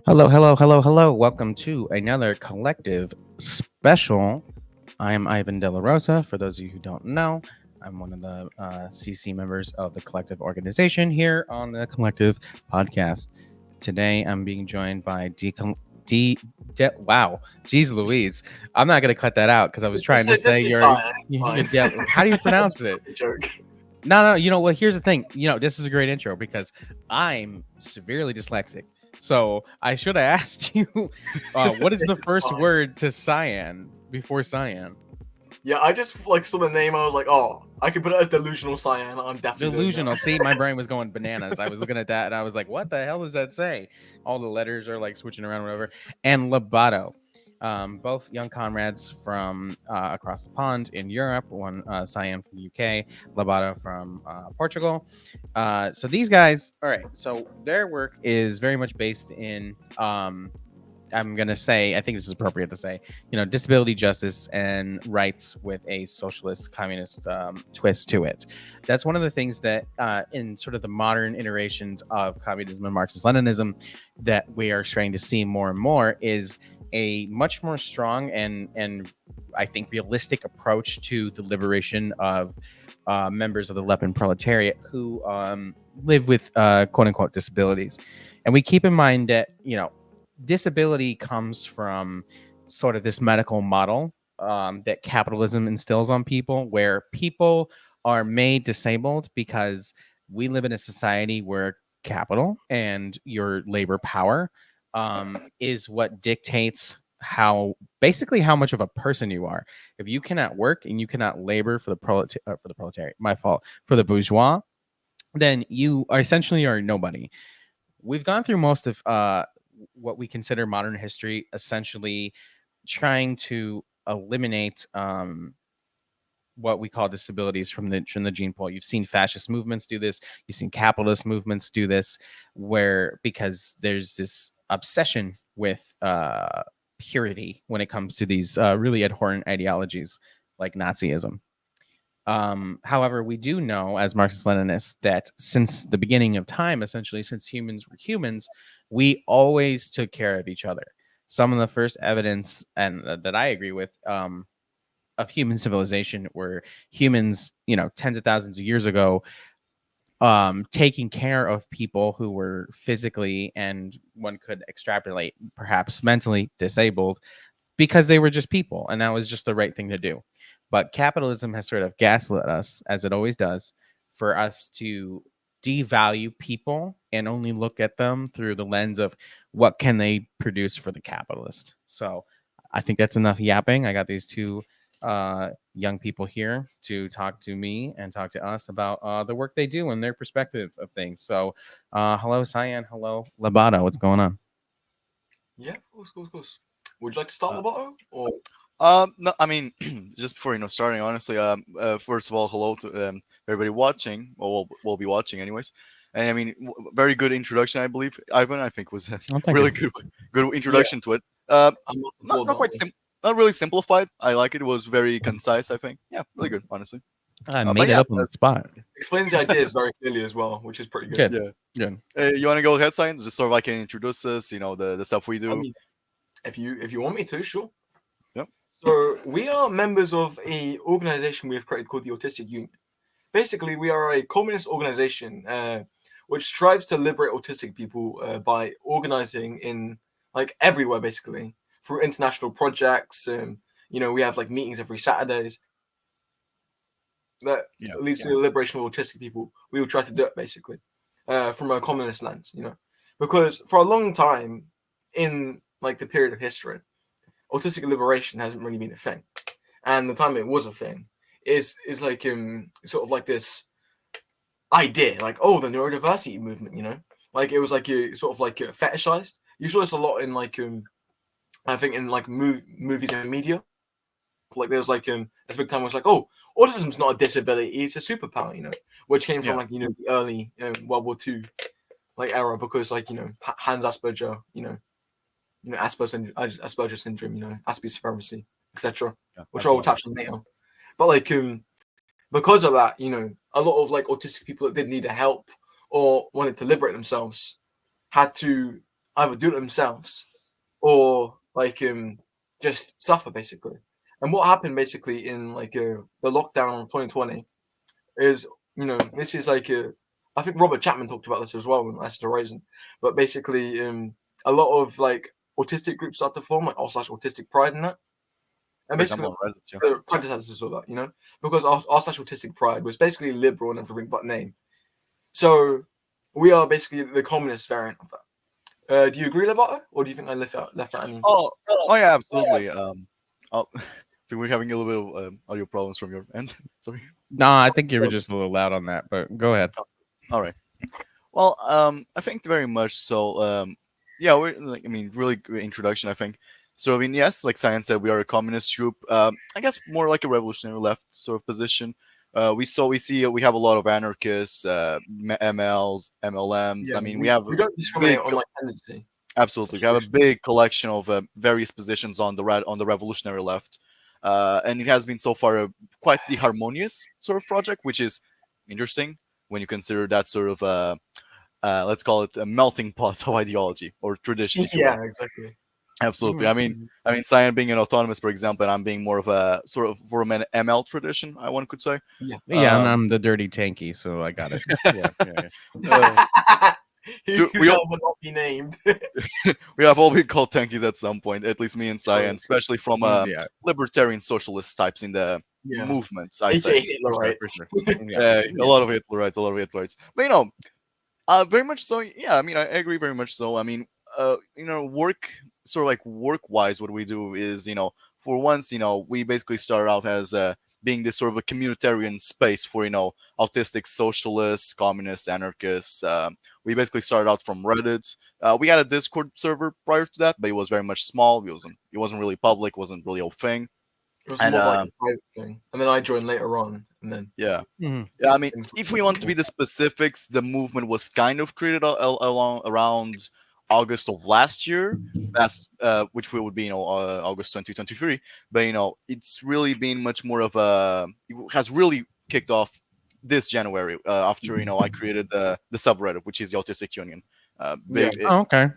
Hello, hello, hello, hello. Welcome to another collective special. I am Ivan De La Rosa. For those of you who don't know, I'm one of the CC members of the collective organization here on the collective podcast. Today, I'm being joined by wow, geez Louise. I'm not going to cut that out because I was trying to say This is Cyan. how do you pronounce it? That's a joke. No, you know what? Here's the thing. This is a great intro because I'm severely dyslexic. So I should have asked you, what is the It's first fine. word to cyan before cyan? Yeah, I just saw the name. I was like, oh, I can put it as delusional Cyan. I'm definitely Delusional. doing See, my brain was going bananas. I was looking at that and I was like, what the hell does that say? All the letters are like switching around, whatever. And Lobato. Both young comrades from across the pond in Europe. One Cyan from the UK, Lobato from Portugal. So these guys, all right. So their work is very much based in I'm going to say, I think this is appropriate to say, disability justice and rights with a socialist communist twist to it. That's one of the things that in sort of the modern iterations of communism and Marxist Leninism that we are starting to see more and more is a much more strong and I think realistic approach to the liberation of members of the Lepen proletariat who live with quote unquote disabilities. And we keep in mind that, disability comes from sort of this medical model that capitalism instills on people, where people are made disabled because we live in a society where capital and your labor power is what dictates how much of a person you are. If you cannot work and you cannot labor for the proletariat, my fault, for the bourgeois, then you are essentially are nobody. We've gone through most of what we consider modern history, essentially trying to eliminate what we call disabilities from the gene pool. You've seen fascist movements do this. You've seen capitalist movements do this, where because there's this obsession with purity when it comes to these really abhorrent ideologies like Nazism. However, we do know as Marxist Leninists that since the beginning of time, essentially, since humans were humans, we always took care of each other. Some of the first evidence, and that I agree with, of human civilization were humans, tens of thousands of years ago, taking care of people who were physically and one could extrapolate perhaps mentally disabled because they were just people and that was just the right thing to do. But capitalism has sort of gaslit us, as it always does, for us to devalue people and only look at them through the lens of what can they produce for the capitalist. So I think that's enough yapping. I got these two young people here to talk to me and talk to us about the work they do and their perspective of things. So hello, Cyan. Hello, Lobato. What's going on? Yeah, of course. Would you like to start, Lobato? Or No, I mean, just before starting, honestly, first of all, hello to everybody watching, or will be watching, anyways. And I mean, very good introduction, I believe, Ivan. I think was a Oh, thank really you. good yeah, introduction to it. Uh, I'm not not bored not about quite this. not really simplified. I like it. It was very concise. I think, yeah, really good, honestly. I But made it yeah, up on the spot. Explains the ideas very clearly as well, which is pretty good. Good. yeah. Good. You want to go ahead, Science? Just so I can introduce us. The stuff we I do. mean, if you want me to, sure. Yep. So we are members of a organization we have created called the Autistic Union. Basically, we are a communist organization which strives to liberate autistic people by organizing in everywhere, basically through international projects. We have meetings every Saturdays that Yeah. leads to the liberation of autistic people. We will try to do it basically from a communist lens, because for a long time in the period of history, autistic liberation hasn't really been a thing, and the time it was a thing is sort of like this idea, oh, the neurodiversity movement, it was sort of fetishized. You saw this a lot in I think in movies and media. There was this big time was oh, autism's not a disability, it's a superpower, which came from Yeah. the early World War II era, because Hans Asperger, Asperger syndrome, Asperger's supremacy, etc., Yeah. I which I will saw that. touch on later. But because of that, a lot of autistic people that did need help or wanted to liberate themselves had to either do it themselves or like just suffer basically. And what happened basically in like the lockdown of 2020 is, this is like I think Robert Chapman talked about this as well in Last Horizon, but basically a lot of like autistic groups start to form, like r/autistic pride and that, and For basically example, on Reddit, yeah. the predecessors of that, because r/autistic pride was basically liberal and everything but name. So we are basically the communist variant of that. Do you agree, Lobato, or do you think I left out any? Oh yeah, absolutely. Oh, I think we're having a little bit of audio problems from your end. Sorry. No, I think you were just a little loud on that, but go ahead. All right. Well, I think very much so. Yeah, we're like, I mean, really great introduction, I think. So, I mean, yes, like Science said, we are a communist group. I guess more like a revolutionary left sort of position. We have a lot of anarchists, MLs, MLMs. Yeah, I mean, we we, have a we don't discriminate big, on like tendency. absolutely, we have a big collection of various positions on the revolutionary left, and it has been so far quite the harmonious sort of project, which is interesting when you consider that sort of let's call it a melting pot of ideology or tradition, if you will. Yeah, exactly. Absolutely. Mhm. I mean, Cyan being an autonomous, for example, and I'm being more of a sort of from an ML tradition, I one could say. Yeah. Yeah, and Um, I'm the dirty tanky, so I got it. Yeah, yeah, uh, Who we shall not be named? we have all been called tankies at some point, at least me and Cyan, Oh, especially from yeah, libertarian socialist types in the yeah. movements. I say AKA for sure, for Hitlerites. sure. Yeah, a yeah. lot of Hitlerites, a lot of Hitlerites. But very much so. Yeah, I mean, I agree very much so. I mean, work sort of like work wise, what we do is, for once, we basically started out as being this sort of a communitarian space for, autistic socialists, communists, anarchists. We basically started out from Reddit. We had a Discord server prior to that, but it was very much small. It wasn't really public. Wasn't really a thing. It was And more of like a private thing, and then I joined later on, and then yeah. Mhm. Yeah, I mean, if we want to be the specifics, the movement was kind of created along around August of last year. That's which would be August 2023. But it's really been much more of a. It has really kicked off this January after I created the subreddit, which is the Autistic Union. yeah, It Oh, okay.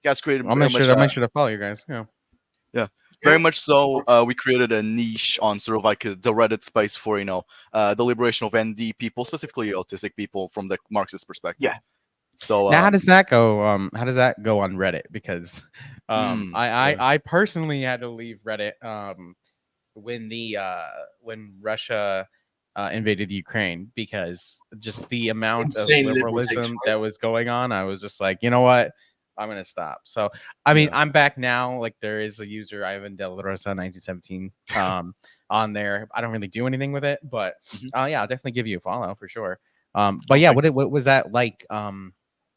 has created I'll very make sure. much. I'll make sure to follow you guys. Yeah. Yeah, yeah. very much so. We created a niche on sort of like the Reddit space for the liberation of ND people, specifically autistic people, from the Marxist perspective. Yeah. So Now, how does that go? How does that go on Reddit? Because yeah. I personally had to leave Reddit when when Russia invaded Ukraine, because just the amount of Insane liberal takes, liberalism right? that was going on, I was just like, you know what, I'm gonna stop. So I mean, Yeah. I'm back now. Like, there is a user, Ivan De La Rosa 1917, on there. I don't really do anything with it, but Mhm. yeah, I'll definitely give you a follow for sure. Oh, But yeah, thank what was that like?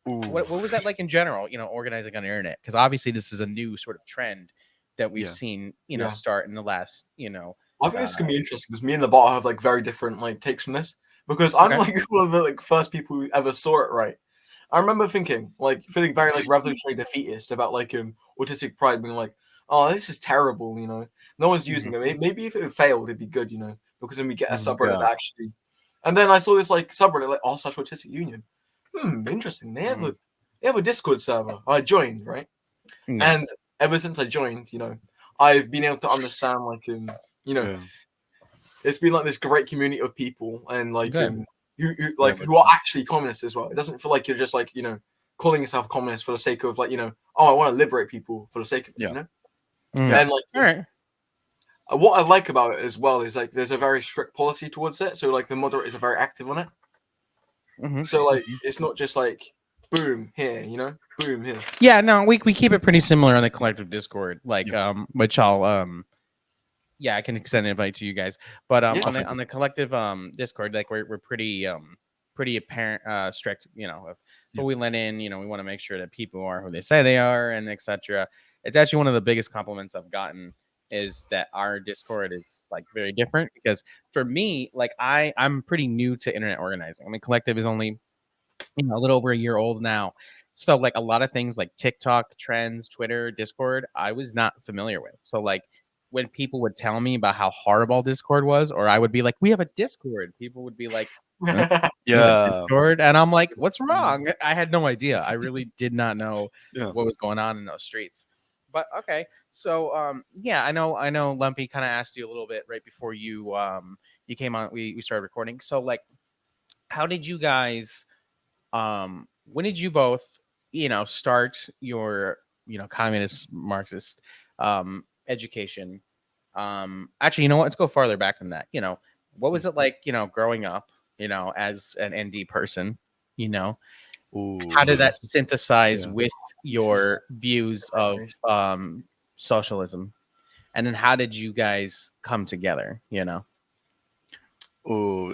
Ooh. What was that like in general? Organizing on the internet, because obviously this is a new sort of trend that we've Yeah. seen, Yeah. start in the last, I think this is gonna be interesting because me and the bot have like very different like takes from this. Because I'm Okay. like one of the like first people who ever saw it. Right. I remember feeling very like revolutionary defeatist about like autistic pride, being like, oh, this is terrible. No one's using it. Maybe if it failed, it'd be good. Because then we get a subreddit that actually. And then I saw this like subreddit like r/Autistic Union. Interesting. They have a Discord server. I joined, right? Yeah. And ever since I joined, I've been able to understand like Yeah. it's been like this great community of people, and like Good. Very much who are so. actually communists as well. It doesn't feel like you're just like calling yourself communist for the sake of like oh, I want to liberate people for the sake of it. Yeah. Yeah. And like All right. what I like about it as well is like there's a very strict policy towards it. So like the moderators are very active on it. Mhm. So like it's not just like boom here, boom here. Yeah, no, we keep it pretty similar on the Collective Discord, like which I'll yeah, I can extend an invite to you guys. But Yeah. on the Collective Discord, like we're pretty apparent strict, of who we let in. We want to make sure that people are who they say they are, and etc. It's actually one of the biggest compliments I've gotten, is that our Discord is like very different, because for me, like I'm pretty new to internet organizing. I mean, Collective is only a little over a year old now. So like a lot of things like TikTok trends, Twitter, Discord, I was not familiar with. So like when people would tell me about how horrible Discord was, or I would be like, we have a Discord, people would be like, huh? In the Yeah, Discord, and I'm like, "What's wrong?" I had no idea. I really did not know yeah. what was going on in those streets. But okay, so yeah, I know. Lumpy kind of asked you a little bit right before you came on. We started recording. So like, how did you guys when did you both start your communist Marxist education? Actually, you know what, let's go farther back than that. What was it like, growing up, as an ND person? you know Ooh, how did that synthesize yeah. with This is your views of crazy. socialism, and then how did you guys come together? Ooh. You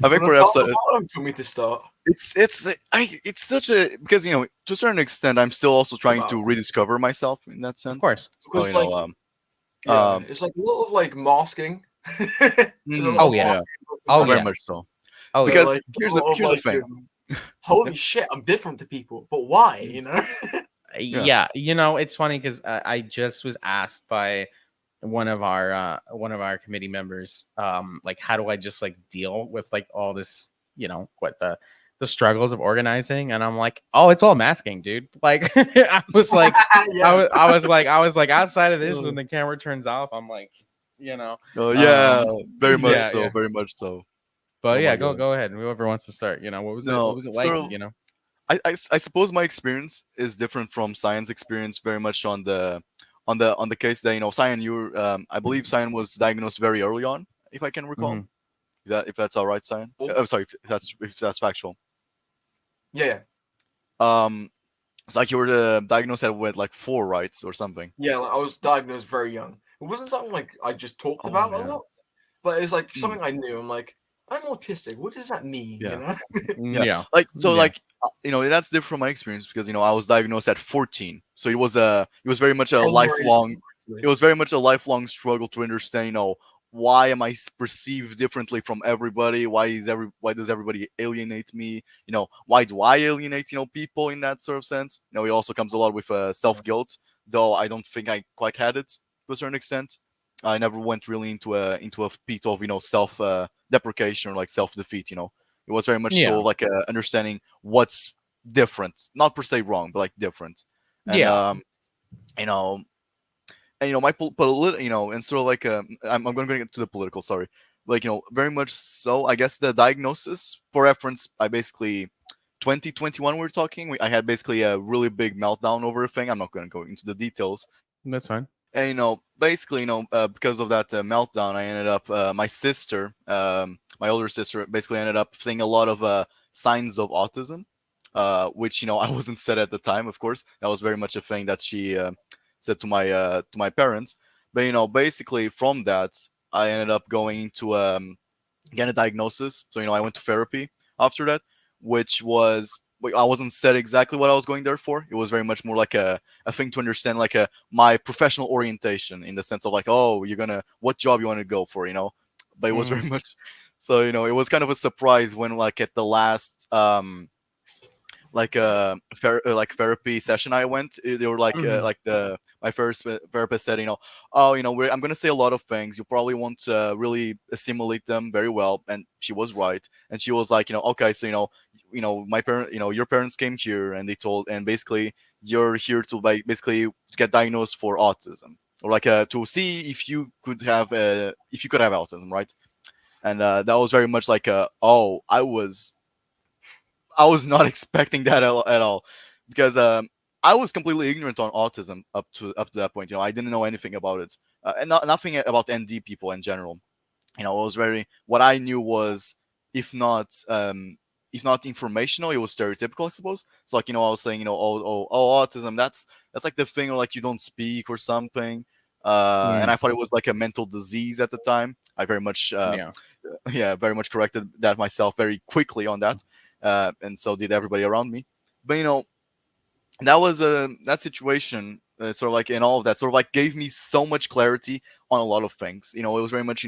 I think want to start perhaps for me to start it's such a because to a certain extent I'm still also trying about? to rediscover myself in that Of sense. course. So Because like yeah, um it's like a lot of like masking. There's a lot Oh of yeah. yeah, masking Oh very yeah. much so. Oh yeah. Because like a here's the lot of here's the like thing. holy Yep. shit, I'm different to people, but why? Mm, yeah. Yeah, it's funny because I just was asked by one of our committee members, like, how do I just like deal with like all this, what the struggles of organizing? And I'm like, oh, it's all masking, dude. Like, I was like, Yeah. I was like, outside of this, when Mm. the camera turns off, I'm like, Oh yeah, um, very much yeah, so, yeah. very much so. But Oh yeah, my go god. go ahead. Whoever wants to start. What No, was it like? sort of. I suppose my experience is different from Cyan's experience very much on the case that Cyan, you I believe Cyan was diagnosed very early on, if I can recall. Hmm. If that's all right, Cyan. Oh, I'm sorry if that's factual. yeah, Um, it's like you were diagnosed at with like 4, right, or something. yeah. Like, I was diagnosed very young. It wasn't something like I just talked Oh about a man. lot, but it's like Mm, something I knew. I'm like, I'm autistic. What does that mean? yeah. Yeah, Yeah. like so, Yeah. like that's different from my experience because I was diagnosed at 14, so it was very much a 10 years lifelong, actually. it was very much a lifelong struggle to understand, why am I perceived differently from everybody? Why does everybody alienate me? Why do I alienate people in that sort of sense? It also comes a lot with self guilt, though I don't think I quite had it to a certain extent. I never went really into a pit of self deprecation or like self defeat. It was very much so Yeah. like understanding what's different, not per se wrong, but like different. And Yeah. you know, my and sort of like I'm going to get to the political. Sorry, like very much so. I guess the diagnosis, for reference, I basically 2021 we were talking. I had basically a really big meltdown over a thing. I'm not going to go into the details. That's fine. And basically, because of that meltdown, I ended up my sister, my older sister, basically ended up seeing a lot of signs of autism, which I wasn't said at the time. Of course, that was very much a thing that she said to my parents. But basically from that, I ended up going to get a diagnosis. So I went to therapy after that, which was I wasn't said exactly what I was going there for. It was very much more like a thing to understand, like my professional orientation in the sense of like, oh, you're gonna what job you want to go for, But it was very Mm. much so it was kind of a surprise when like at the last like like therapy session I went, they were Mhm. like the my first therapist said, oh, I'm gonna say a lot of things. You probably won't really assimilate them very well, and she was right. And she was like, okay, so my parent, your parents came here and they told, and basically you're here to like basically get diagnosed for autism or like to see if you could have autism, right? And that was very much like oh, I was not expecting that at all because I was completely ignorant on autism up to that point. I didn't know anything about it, and nothing about ND people in general. It was very what I knew was if not if not informational, it was stereotypical, I suppose. So like I was saying, oh, autism, that's like the thing, or like you don't speak or something. And Mm. I thought it was like a mental disease at the time. I very much Yeah. yeah, very much corrected that myself very quickly on that, and so did everybody around me. But that was that situation, sort of like in all of that, sort of like gave me so much clarity on a lot of things. It was very much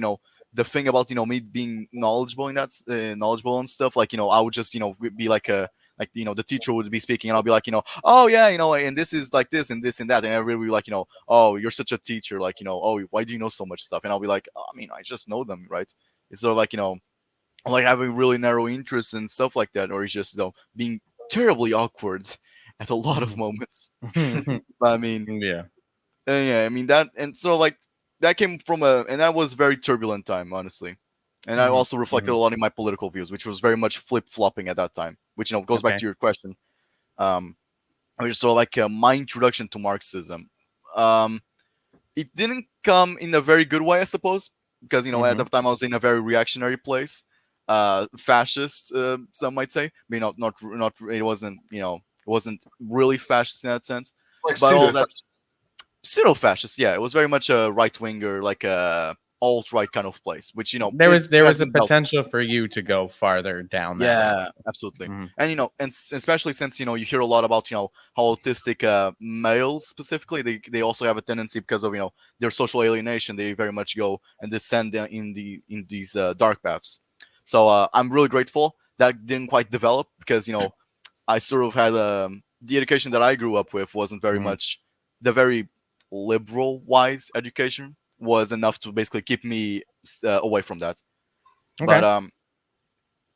the thing about me being knowledgeable in that knowledgeable and stuff. Like I would just be like a like the teacher would be speaking and I'll be like oh yeah and this is like this and this and that, and everybody would be like oh, you're such a teacher, like oh, why do you know so much stuff? And I'll be like, oh, I mean, I just know them, right? It's sort of like like having really narrow interests and stuff like that, or he's just being terribly awkward at a lot of moments. But I mean, Yeah. yeah, I mean that, and so like that came from and that was a very turbulent time, honestly. And I also reflected a lot in my political views, which was very much flip flopping at that time. Which goes back Okay. to your question. Um, which is sort of like my introduction to Marxism. Um, it didn't come in a very good way, I suppose, because at the time I was in a very reactionary place, fascist, some might say. I mean, not it wasn't it wasn't really fascist in that sense, Like but all pseudo that pseudo fascist, yeah, it was very much a right winger, like a alt right kind of place, which There was a hasn't helped. potential for you to go farther down that route. Yeah, absolutely. Mhm. And especially since you hear a lot about how autistic males specifically, they also have a tendency, because of their social alienation, they very much go and descend in these dark paths. So I'm really grateful that didn't quite develop, because I sort of had the education that I grew up with wasn't very Mhm. much the very liberal wise education, was enough to basically keep me away from that. But Okay.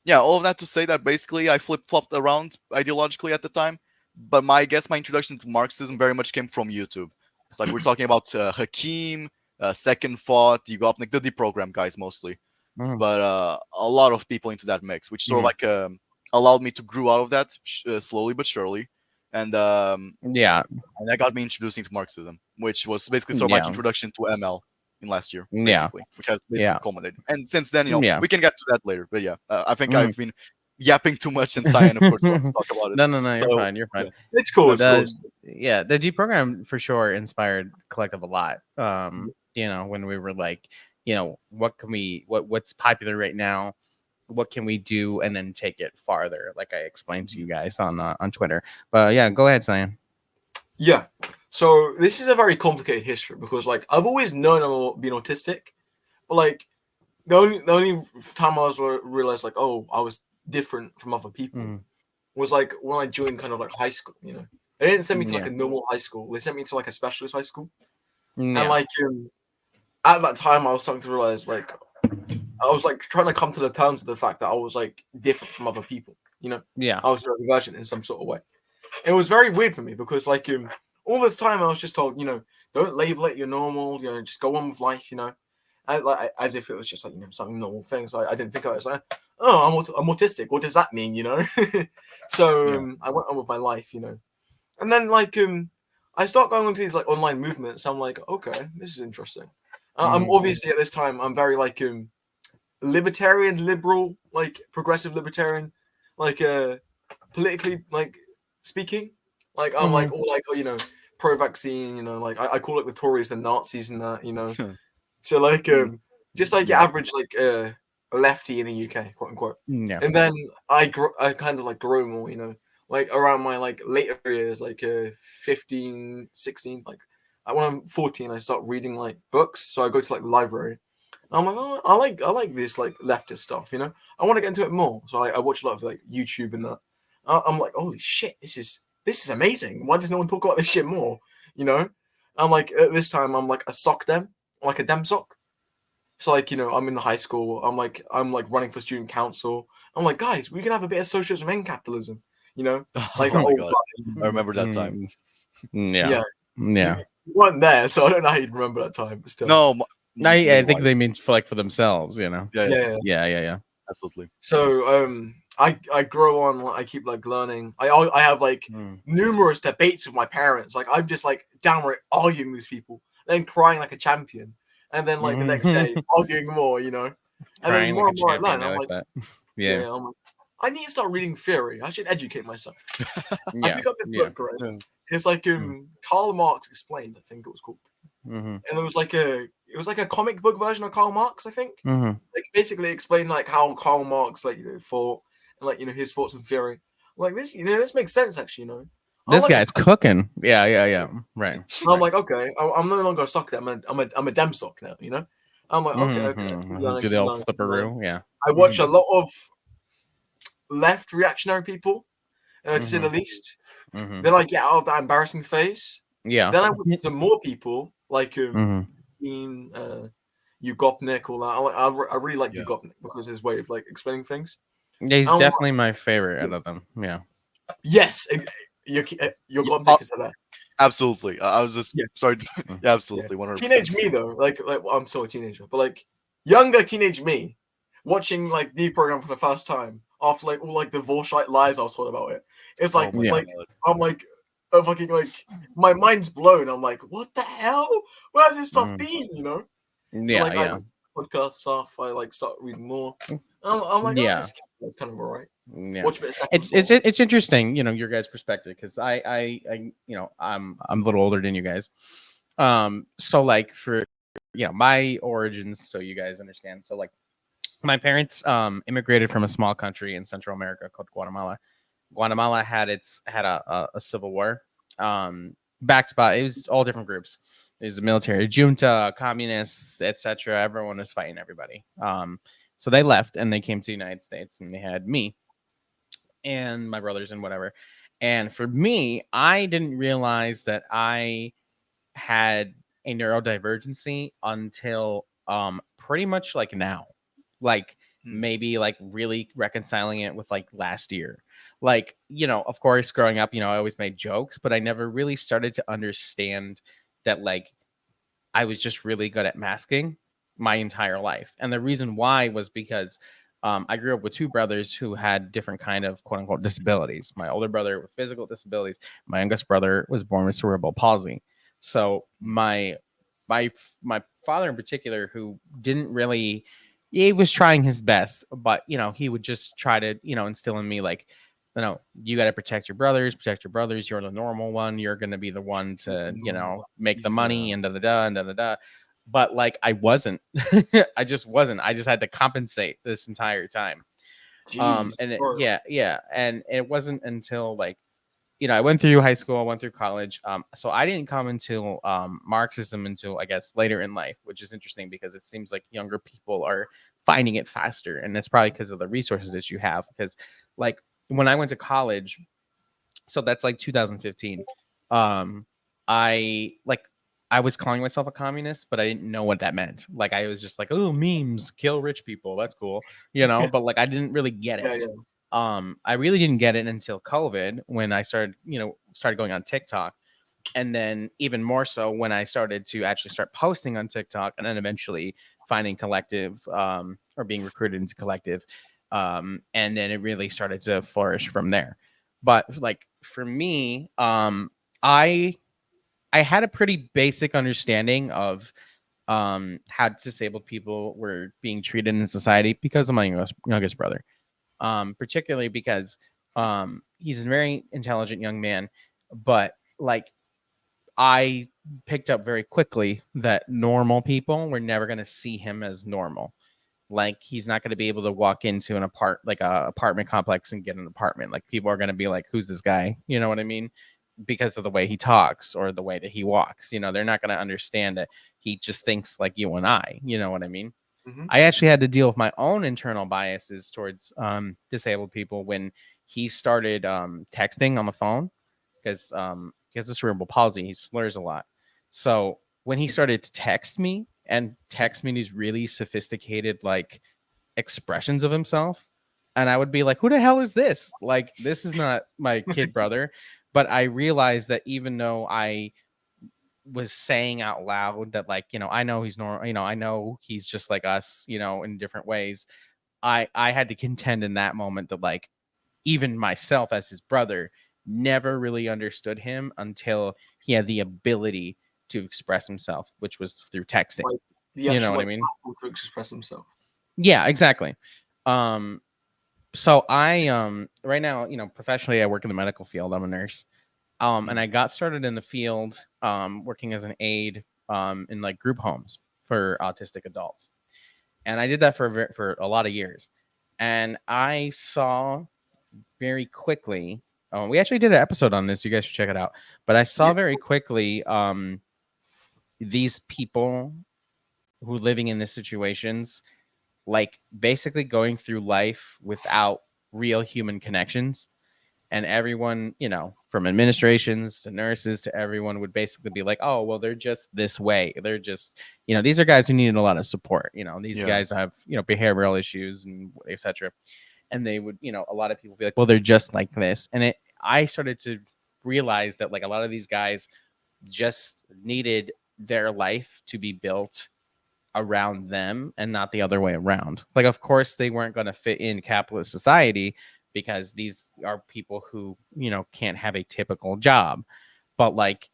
yeah, all of that to say that basically I flip flopped around ideologically at the time. But I guess my introduction to Marxism very much came from YouTube. It's like we're talking about Hakim, Second Thought, you got like the deprogram guys mostly, Mhm. but a lot of people into that mix, which sort of Mhm. like allowed me to grow out of that slowly but surely, and Yeah. that got me introduced into Marxism, which was basically sort of like Yeah. introduction to ML in last year, Yeah. basically, which has basically Yeah. culminated. And since then, Yeah. we can get to that later. But yeah, I think Mhm. I've been yapping too much, and Cyan, of course, wants to talk about it. No, no, no. You're So fine. You're yeah, fine. It's cool. No, It's cool. the deprogram for sure inspired Collective a lot. When we were like, what can what's popular right now? What can we do, and then take it farther, like I explained to you guys on Twitter. But yeah, go ahead, Cyan. Yeah. So this is a very complicated history because like I've always known I've been autistic, but like the only time I was realized like I was different from other people Mm, was like when I joined kind of like high school. They didn't send me to like yeah. a normal high school. They sent me to like a specialist high school, and Yeah. like at that time I was starting to realize like I was like trying to come to the terms of the fact that I was like different from other people. Yeah. I was neurodivergent in some sort of way. It was very weird for me because like all this time I was just told don't label it, you're normal, just go on with life, like as if it was just like something normal thing. So I didn't think of it as like, oh, I'm autistic. What does that mean, So Yeah. I went on with my life, and then like I start going into these like online movements. I'm like, okay, this is interesting. I'm Mhm. obviously at this time I'm very like libertarian, liberal, like progressive libertarian, like politically like speaking. Like I'm like Mhm. all like pro vaccine, like I call it the Tories the Nazis and that. So like just like your yeah. average like lefty in the UK, quote unquote. Yeah. And then I kind of like grow more, like around my like later years, like 15, 16, like when I'm 14, I start reading like books. So I go to like the library. I'm like, oh, I like this like leftist stuff, I want to get into it more. So I watch a lot of like YouTube and that. I'm like, holy shit, this is amazing. Why does no one talk about this shit more? You know? I'm like at this time I'm like a sock dem, like a dem sock. So like, I'm in high school, I'm like running for student council. I'm like, guys, we can have a bit of socialism and capitalism, like the Oh my old god, I remember that time. Mhm. Yeah. yeah. You, Yeah. you weren't there, so I don't know how you'd remember that time, but still. No, I neither do think I. they mean for themselves, Yeah, yeah, Yeah. Yeah, yeah, yeah. absolutely. So I grow on, like, I keep like learning. I have like Mm. numerous debates with my parents. Like I'm just like downright arguing with these people, then crying like a champion, and then like the next day Mhm. arguing more, And then the Crying like more a and more I champion. learn, I I'm like like, that. Yeah. yeah, I'm like, I need to start reading theory. I should educate myself. I Yeah. pick up this Yeah. book, right? Yeah. It's like Mm. Karl Marx Explained, I think it was called, Mhm. and it was like a comic book version of Karl Marx, I think. Mhm. Like basically explain like how Karl Marx like thought and like his thoughts and theory. Like this makes sense actually. I This like this. guy's cooking. Yeah, yeah, yeah. Right. And I'm Right. like, I'm no longer a sock. I'm a dem sock now. I'm like, okay, okay. I keep Mhm. learning, Do the keep old learning, keep learning. flipperoo. Yeah. I watch a lot of left reactionary people, to say the Mhm. least. Mhm. Then I get out of that embarrassing phase. Yeah. Then I watch some more people like Mhm. being Ugopnik, all that. I really like Yeah. Ugopnik because his way of like explaining things. Yeah, he's Um, definitely my favorite out of them. Yeah. yes, Yeah, Ugopnik is the best. absolutely. I was just Yeah. sorry. Mm. Yeah, Yeah. absolutely, 100%. Teenage me though, well, I'm still a teenager, but like younger teenage me, watching like the program for the first time after like all like the bullshit lies I was told about it. It's Oh like my Yeah. god. I'm like fucking like my mind's blown. I'm like, what the hell? Where's this stuff Mm. been? You know? So Yeah. like I Yeah. just podcast stuff. I like start reading more. I'm like, oh, Yeah. it's kind of alright. Yeah. Watch a bit of Second It's Soul. it's interesting, your guys' perspective, because I'm a little older than you guys. So like for my origins, so you guys understand. So like my parents immigrated from a small country in Central America called Guatemala. Guatemala had a civil war, backed by, it was all different groups. It was a military junta, communists, etc. Everyone was fighting everybody. So they left and they came to the United States, and they had me and my brothers and whatever. And for me, I didn't realize that I had a neurodivergency until pretty much like now. Like maybe like really reconciling it with like last year. Like, of course, growing up, I always made jokes, but I never really started to understand that like I was just really good at masking my entire life. And the reason why was because I grew up with two brothers who had different kind of quote unquote disabilities. My older brother with physical disabilities. My youngest brother was born with cerebral palsy. So my father in particular, who didn't really, he was trying his best, but he would just try to instill in me like, you got to protect your brothers, you're the normal one, you're going to be the one to make the money and da da da and da da da. But like I wasn't. I just wasn't. I just had to compensate this entire time. Jeez. Yeah, and it wasn't until like I went through high school, I went through college. So I didn't come into Marxism until I guess later in life, which is interesting because it seems like younger people are finding it faster, and it's probably because of the resources that you have. Because like when I went to college, so that's like 2015. Um, I was calling myself a communist, but I didn't know what that meant. Like I was just like, oh, memes, kill rich people, that's cool, But like I didn't really get Yeah, it. yeah. I really didn't get it until COVID when I started going on TikTok, and then even more so when I started to actually start posting on TikTok, and then eventually finding Kollectiv, or being recruited into Kollectiv, and then it really started to flourish from there. But like for me, I had a pretty basic understanding of how disabled people were being treated in society because of my youngest brother, particularly because he's a very intelligent young man, but like I picked up very quickly that normal people were never going to see him as normal. Like he's not going to be able to walk into like a apartment complex and get an apartment. Like people are going to be like, "Who's this guy?" You know what I mean? Because of the way he talks or the way that he walks. They're not going to understand that he just thinks like you and I. You know what I mean? Mm-hmm. I actually had to deal with my own internal biases towards disabled people when he started texting on the phone, because he has a cerebral palsy. He slurs a lot. So when he started to text me these really sophisticated like expressions of himself, and I would be like, who the hell is this? Like, this is not my kid brother. But I realized that even though I was saying out loud that like, I know he's normal, I know he's just like us, in different ways, I had to contend in that moment that like even myself as his brother never really understood him until he had the ability to express himself, which was through texting. Like the You know actual what I like mean? platform to express himself. Yeah, exactly. um so I right now, professionally I work in the medical field. I'm a nurse. And I got started in the field working as an aide in like group homes for autistic adults. And I did that for a lot of years. And I saw very quickly, we actually did an episode on this, you guys should check it out. But I saw Yeah. very quickly these people who living in these situations, like basically going through life without real human connections. And everyone, from administrations to nurses to everyone would basically be like, oh, well, they're just this way. They're just, these are guys who need a lot of support. These guys have, behavioral issues and etc. And they would, a lot of people be like, well, they're just like this. And I started to realize that like a lot of these guys just needed their life to be built around them and not the other way around. Like, of course, they weren't going to fit in capitalist society because these are people who, can't have a typical job. But like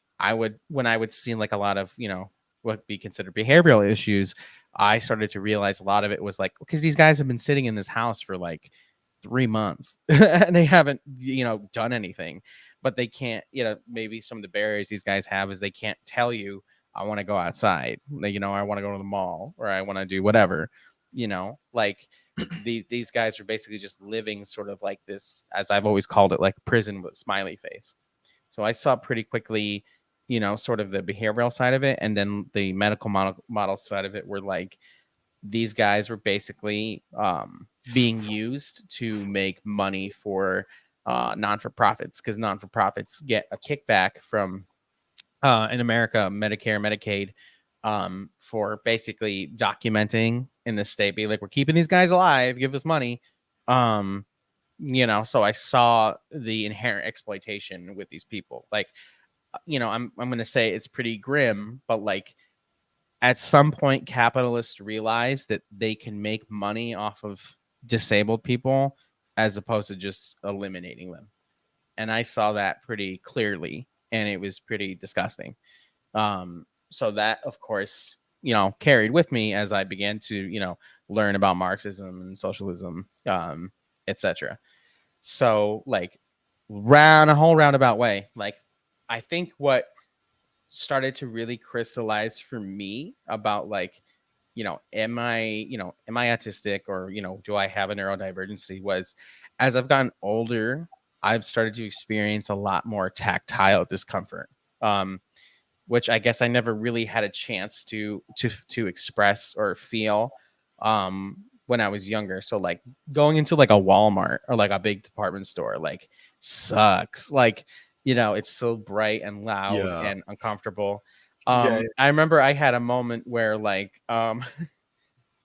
when I would see like a lot of, what would be considered behavioral issues, I started to realize a lot of it was like, because these guys have been sitting in this house for like 3 months and they haven't, done anything, but they can't, maybe some of the barriers these guys have is they can't tell you, I want to go outside, I want to go to the mall or I want to do whatever, like these guys are basically just living sort of like this, as I've always called it, like prison with smiley face. So I saw pretty quickly, sort of the behavioral side of it. And then the medical model side of it were like, these guys were basically being used to make money for non-for-profits, because non-for-profits get a kickback from in America, Medicare, Medicaid, for basically documenting in the state, be like, we're keeping these guys alive, give us money. So I saw the inherent exploitation with these people. Like, I'm going to say it's pretty grim, but like at some point, capitalists realize that they can make money off of disabled people as opposed to just eliminating them. And I saw that pretty clearly, and it was pretty disgusting. So that, of course, carried with me as I began to, learn about Marxism and socialism, etc. So like a whole roundabout way, like I think what started to really crystallize for me about like, am I autistic or, do I have a neurodivergency was as I've gotten older, I've started to experience a lot more tactile discomfort, which I guess I never really had a chance to express or feel when I was younger. So like going into like a Walmart or like a big department store like sucks. Like, it's so bright and loud and uncomfortable. I remember I had a moment where like I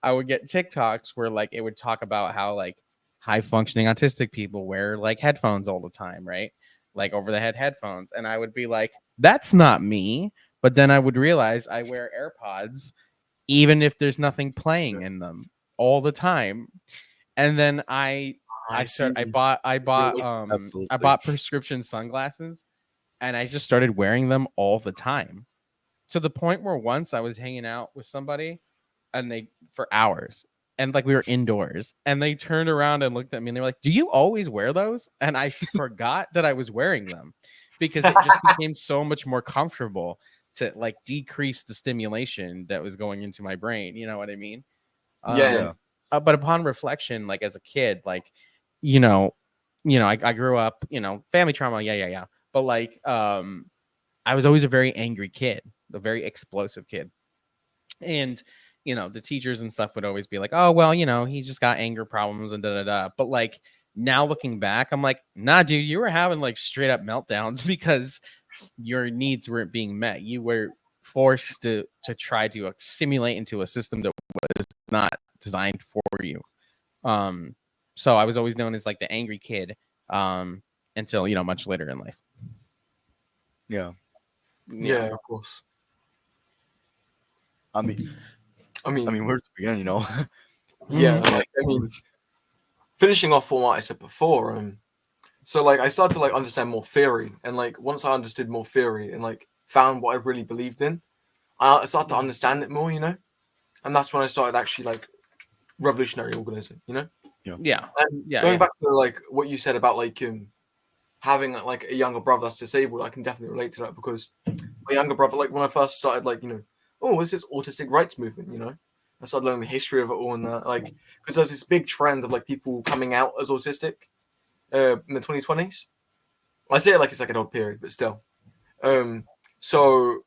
would get TikToks where like it would talk about how like high functioning autistic people wear like headphones all the time, right? Like over the head headphones. And I would be like, that's not me. But then I would realize I wear AirPods even if there's nothing playing in them all the time. And then I bought Absolutely. prescription sunglasses and I just started wearing them all the time, to the point where once I was hanging out with somebody and they for hours and like we were indoors and they turned around and looked at me and they were like, do you always wear those? And I forgot that I was wearing them because it just became so much more comfortable to like decrease the stimulation that was going into my brain. You know what I mean? But upon reflection, like as a kid, like, I grew up, family trauma. Yeah. But like, I was always a very angry kid, a very explosive kid. And, the teachers and stuff would always be like, oh, well, he's just got anger problems and da. But like now looking back, I'm like, nah, dude, you were having like straight up meltdowns because your needs weren't being met. You were forced to try to assimilate into a system that was not designed for you. So I was always known as like the angry kid until, much later in life. Yeah, of course. I mean, where to begin, Yeah, finishing off on what I said before, so like I started to like understand more theory, and like once I understood more theory and like found what I really believed in, I started to understand it more, and that's when I started actually like revolutionary organism, Yeah. Going back to like what you said about like having like a younger brother that's disabled, I can definitely relate to that because my younger brother, like when I first started, like oh, this is autistic rights movement, I started learning the history of it all and that, like because there's this big trend of like people coming out as autistic in the 2020s. I say it like it's like an old period, but still. So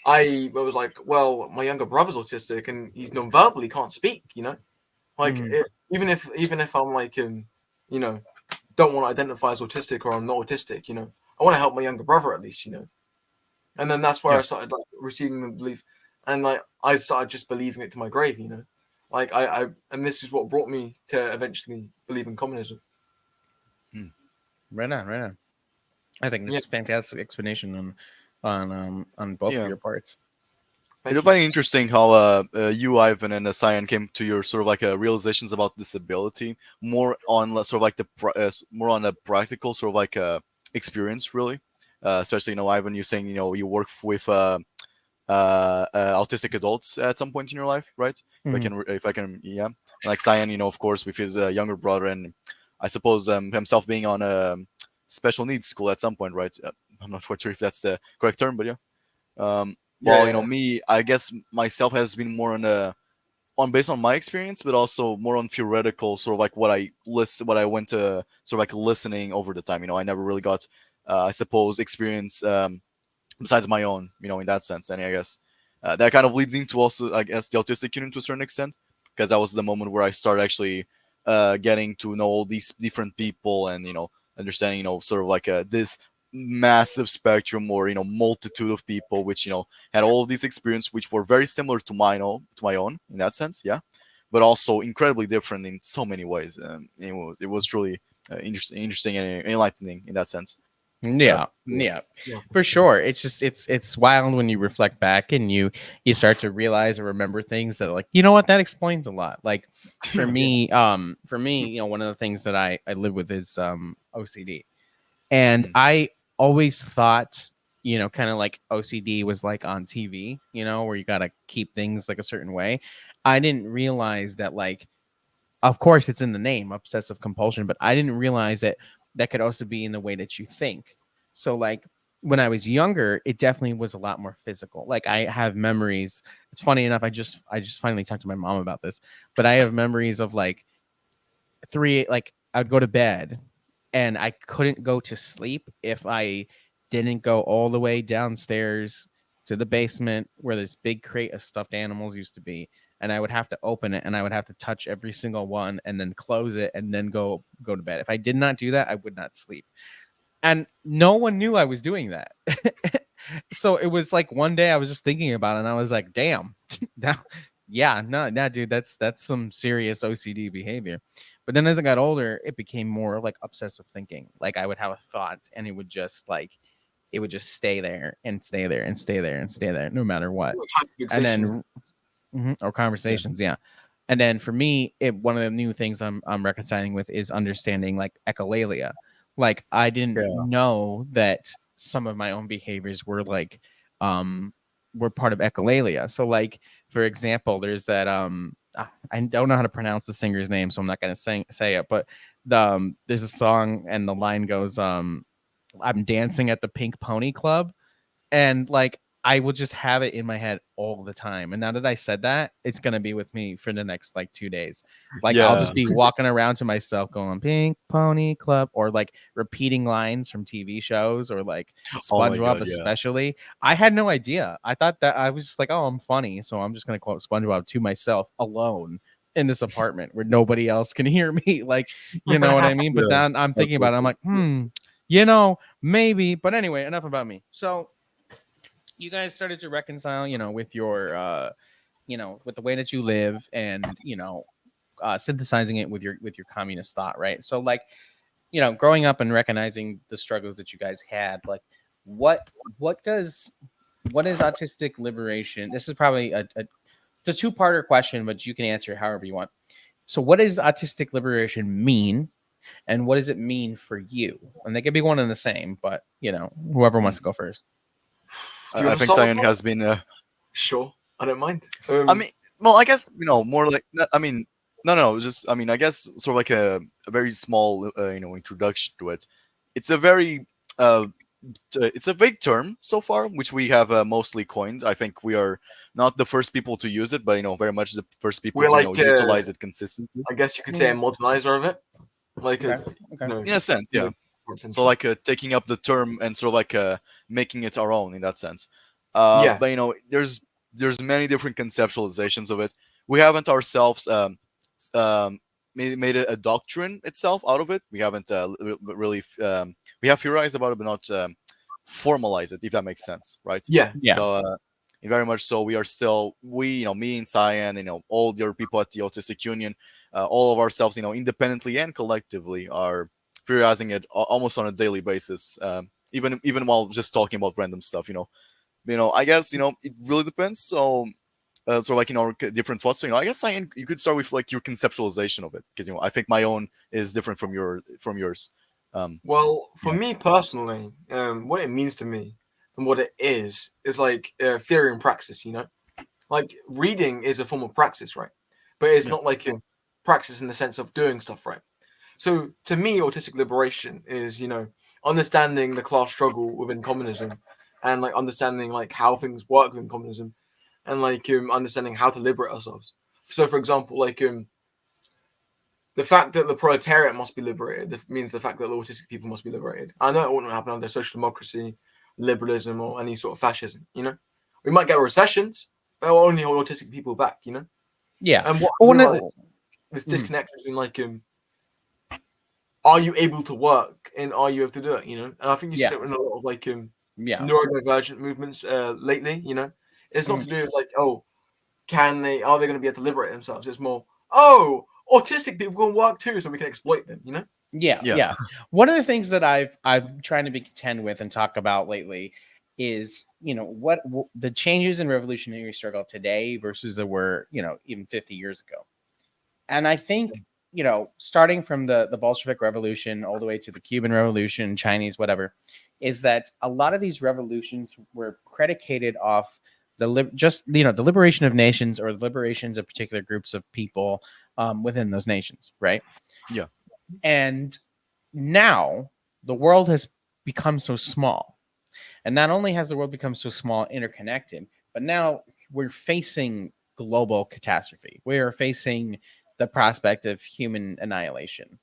I was like, well, my younger brother's autistic and he's non-verbal, he can't speak, like even if I'm like don't want to identify as autistic or I'm not autistic, I want to help my younger brother at least, you know. And then that's where Yeah. I started like receiving the belief, and like I started just believing it to my grave, you know. Like I and this is what brought me to eventually believe in communism. Right on, right on. I think Yeah, it's a fantastic explanation on both of Yeah. your parts. It's thank you. very interesting how you, Ivan, and Cyan came to your sort of like realizations about disability, more on sort of like more on a practical sort of like experience, really. Especially, Ivan, you saying you work with autistic adults at some point in your life, right? Mhm. If I can, yeah. And like Cyan, of course, with his younger brother, and I suppose himself being on a special needs school at some point, right? I'm not quite sure if that's the correct term, but yeah. Yeah, Well, yeah. me, I guess myself has been more on based on my experience, but also more on theoretical, sort of like what I went to, sort of like listening over the time. I never really got, I suppose, experience besides my own, in that sense. And I guess that kind of leads into also, I guess, the Autistic Union to a certain extent, because that was the moment where I started actually getting to know all these different people and understanding, sort of like this massive spectrum or multitude of people which had all of these experiences which were very similar to my own in that sense, yeah, but also incredibly different in so many ways. It was truly interesting and enlightening in that sense. Uh, Yeah, Yeah, yeah, yeah. for sure. It's just it's wild when you reflect back and you start to realize or remember things that are like, you know what, that explains a lot. Like Yeah. for me, one of the things that I live with is OCD. And mm, I always thought, kind of like OCD was like on TV, where you got to keep things like a certain way. I didn't realize that, like, of course, it's in the name, obsessive compulsion, but I didn't realize that that could also be in the way that you think. So, like, when I was younger, it definitely was a lot more physical. Like, I have memories. It's funny enough. I just finally talked to my mom about this, but I have memories of like like I'd go to bed and I couldn't go to sleep if I didn't go all the way downstairs to the basement where this big crate of stuffed animals used to be, and I would have to open it and I would have to touch every single one and then close it and then go to bed. If I did not do that, I would not sleep. And no one knew I was doing that. So it was like one day I was just thinking about it and I was like, damn, that, yeah, no, dude, that's some serious OCD behavior. But then as I got older, it became more like obsessive thinking. Like I would have a thought and it would just stay there and stay there and stay there and stay there no matter what. And Fixations. then or yeah. conversations, yeah. And then for me, one of the new things I'm reconciling with is understanding like echolalia. Like I didn't Yeah. know that some of my own behaviors were like um were part of echolalia. So like for example, there's that I don't know how to pronounce the singer's name, so I'm not gonna say it, but there's a song and the line goes I'm dancing at the Pink Pony Club, and like I will just have it in my head all the time. And now that I said that, it's gonna be with me for the next like 2 days. Like I'll Yeah. just be walking around to myself going Pink Pony Club or like repeating lines from TV shows or like Oh my SpongeBob god. Yeah. especially. I had no idea. I thought that I was just like, oh, I'm funny, so I'm just gonna quote SpongeBob to myself alone in this apartment where nobody else can hear me. Like, you know what I mean? But Yeah. then I'm thinking about it, I'm Absolutely. like, maybe. But anyway, enough about me. So you guys started to reconcile, with your, with the way that you live, and synthesizing it with your communist thought, right? So, like, growing up and recognizing the struggles that you guys had, like, what what does what is autistic liberation? This is probably it's a two-parter question, but you can answer it however you want. So, what does autistic liberation mean, and what does it mean for you? And they could be one and the same, but whoever wants Mm. to go first. Do you I want to think start with Cyan that? has been. Sure, I don't mind. I mean, well, I guess more like. I mean, no. Just I mean, I guess sort of like a very small introduction to it. It's a very uh, it's a vague term so far, which we have mostly coined. I think we are not the first people to use it, but very much the first people We're to like, utilize it consistently. I guess you could say a modernizer of it, like a, Okay. Okay. you In a sense, know, yeah. So essentially. like taking up the term and sort of like making it our own in that sense. Yeah, But there's many different conceptualizations of it. We haven't ourselves made it a doctrine itself out of it. We haven't really we have theorized about it, but not formalize it, if that makes sense, right? Yeah. Yeah. So very much so, we are still, me and Cyan, all the other people at the Autistic Union, all of ourselves, independently and collectively, are theorizing it almost on a daily basis, even while just talking about random stuff. I guess it really depends. So like different thoughts. So I guess Cyan, you could start with like your conceptualization of it, because I think my own is different from yours. Well, for Yeah. me personally, what it means to me and what it is like theory and praxis. Like reading is a form of praxis, right? But it's Yeah. not like a praxis in the sense of doing stuff, right? So to me, autistic liberation is, understanding the class struggle within communism, and like understanding like how things work within communism, and like understanding how to liberate ourselves. So, for example, like the fact that the proletariat must be liberated means the fact that the autistic people must be liberated. I know it wouldn't happen under social democracy, liberalism, or any sort of fascism. We might get recessions, but it will only hold autistic people back. Yeah. And what Well, I when it, realized this mhm. disconnect between like are you able to work and are you able to do it? And I think you see Yeah. that in a lot of like Yeah. neurodivergent movements lately. It's not Mhm. to do with like, oh, are they going to be able to liberate themselves? It's more, oh, autistic people can work too, so we can exploit them. Yeah, Yeah. yeah. One of the things that I'm trying to be content with and talk about lately is, the changes in revolutionary struggle today versus there were, even 50 years ago. And I think, starting from the Bolshevik Revolution all the way to the Cuban Revolution, Chinese, whatever, is that a lot of these revolutions were predicated off the liberation of nations or the liberations of particular groups of people within those nations, right? Yeah. And now the world has become so small. And not only has the world become so small, interconnected, but now we're facing global catastrophe. We are facing the prospect of human annihilation.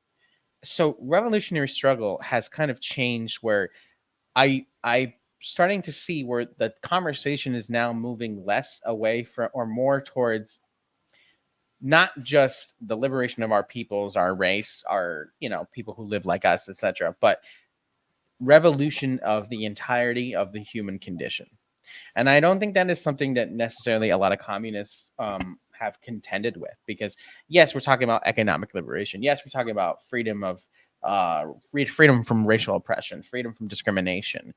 So revolutionary struggle has kind of changed where I starting to see where the conversation is now moving less away from or more towards not just the liberation of our peoples, our race, our people who live like us, etc., but revolution of the entirety of the human condition. And I don't think that is something that necessarily a lot of communists have contended with, because yes, we're talking about economic liberation. Yes, we're talking about freedom of freedom from racial oppression, freedom from discrimination,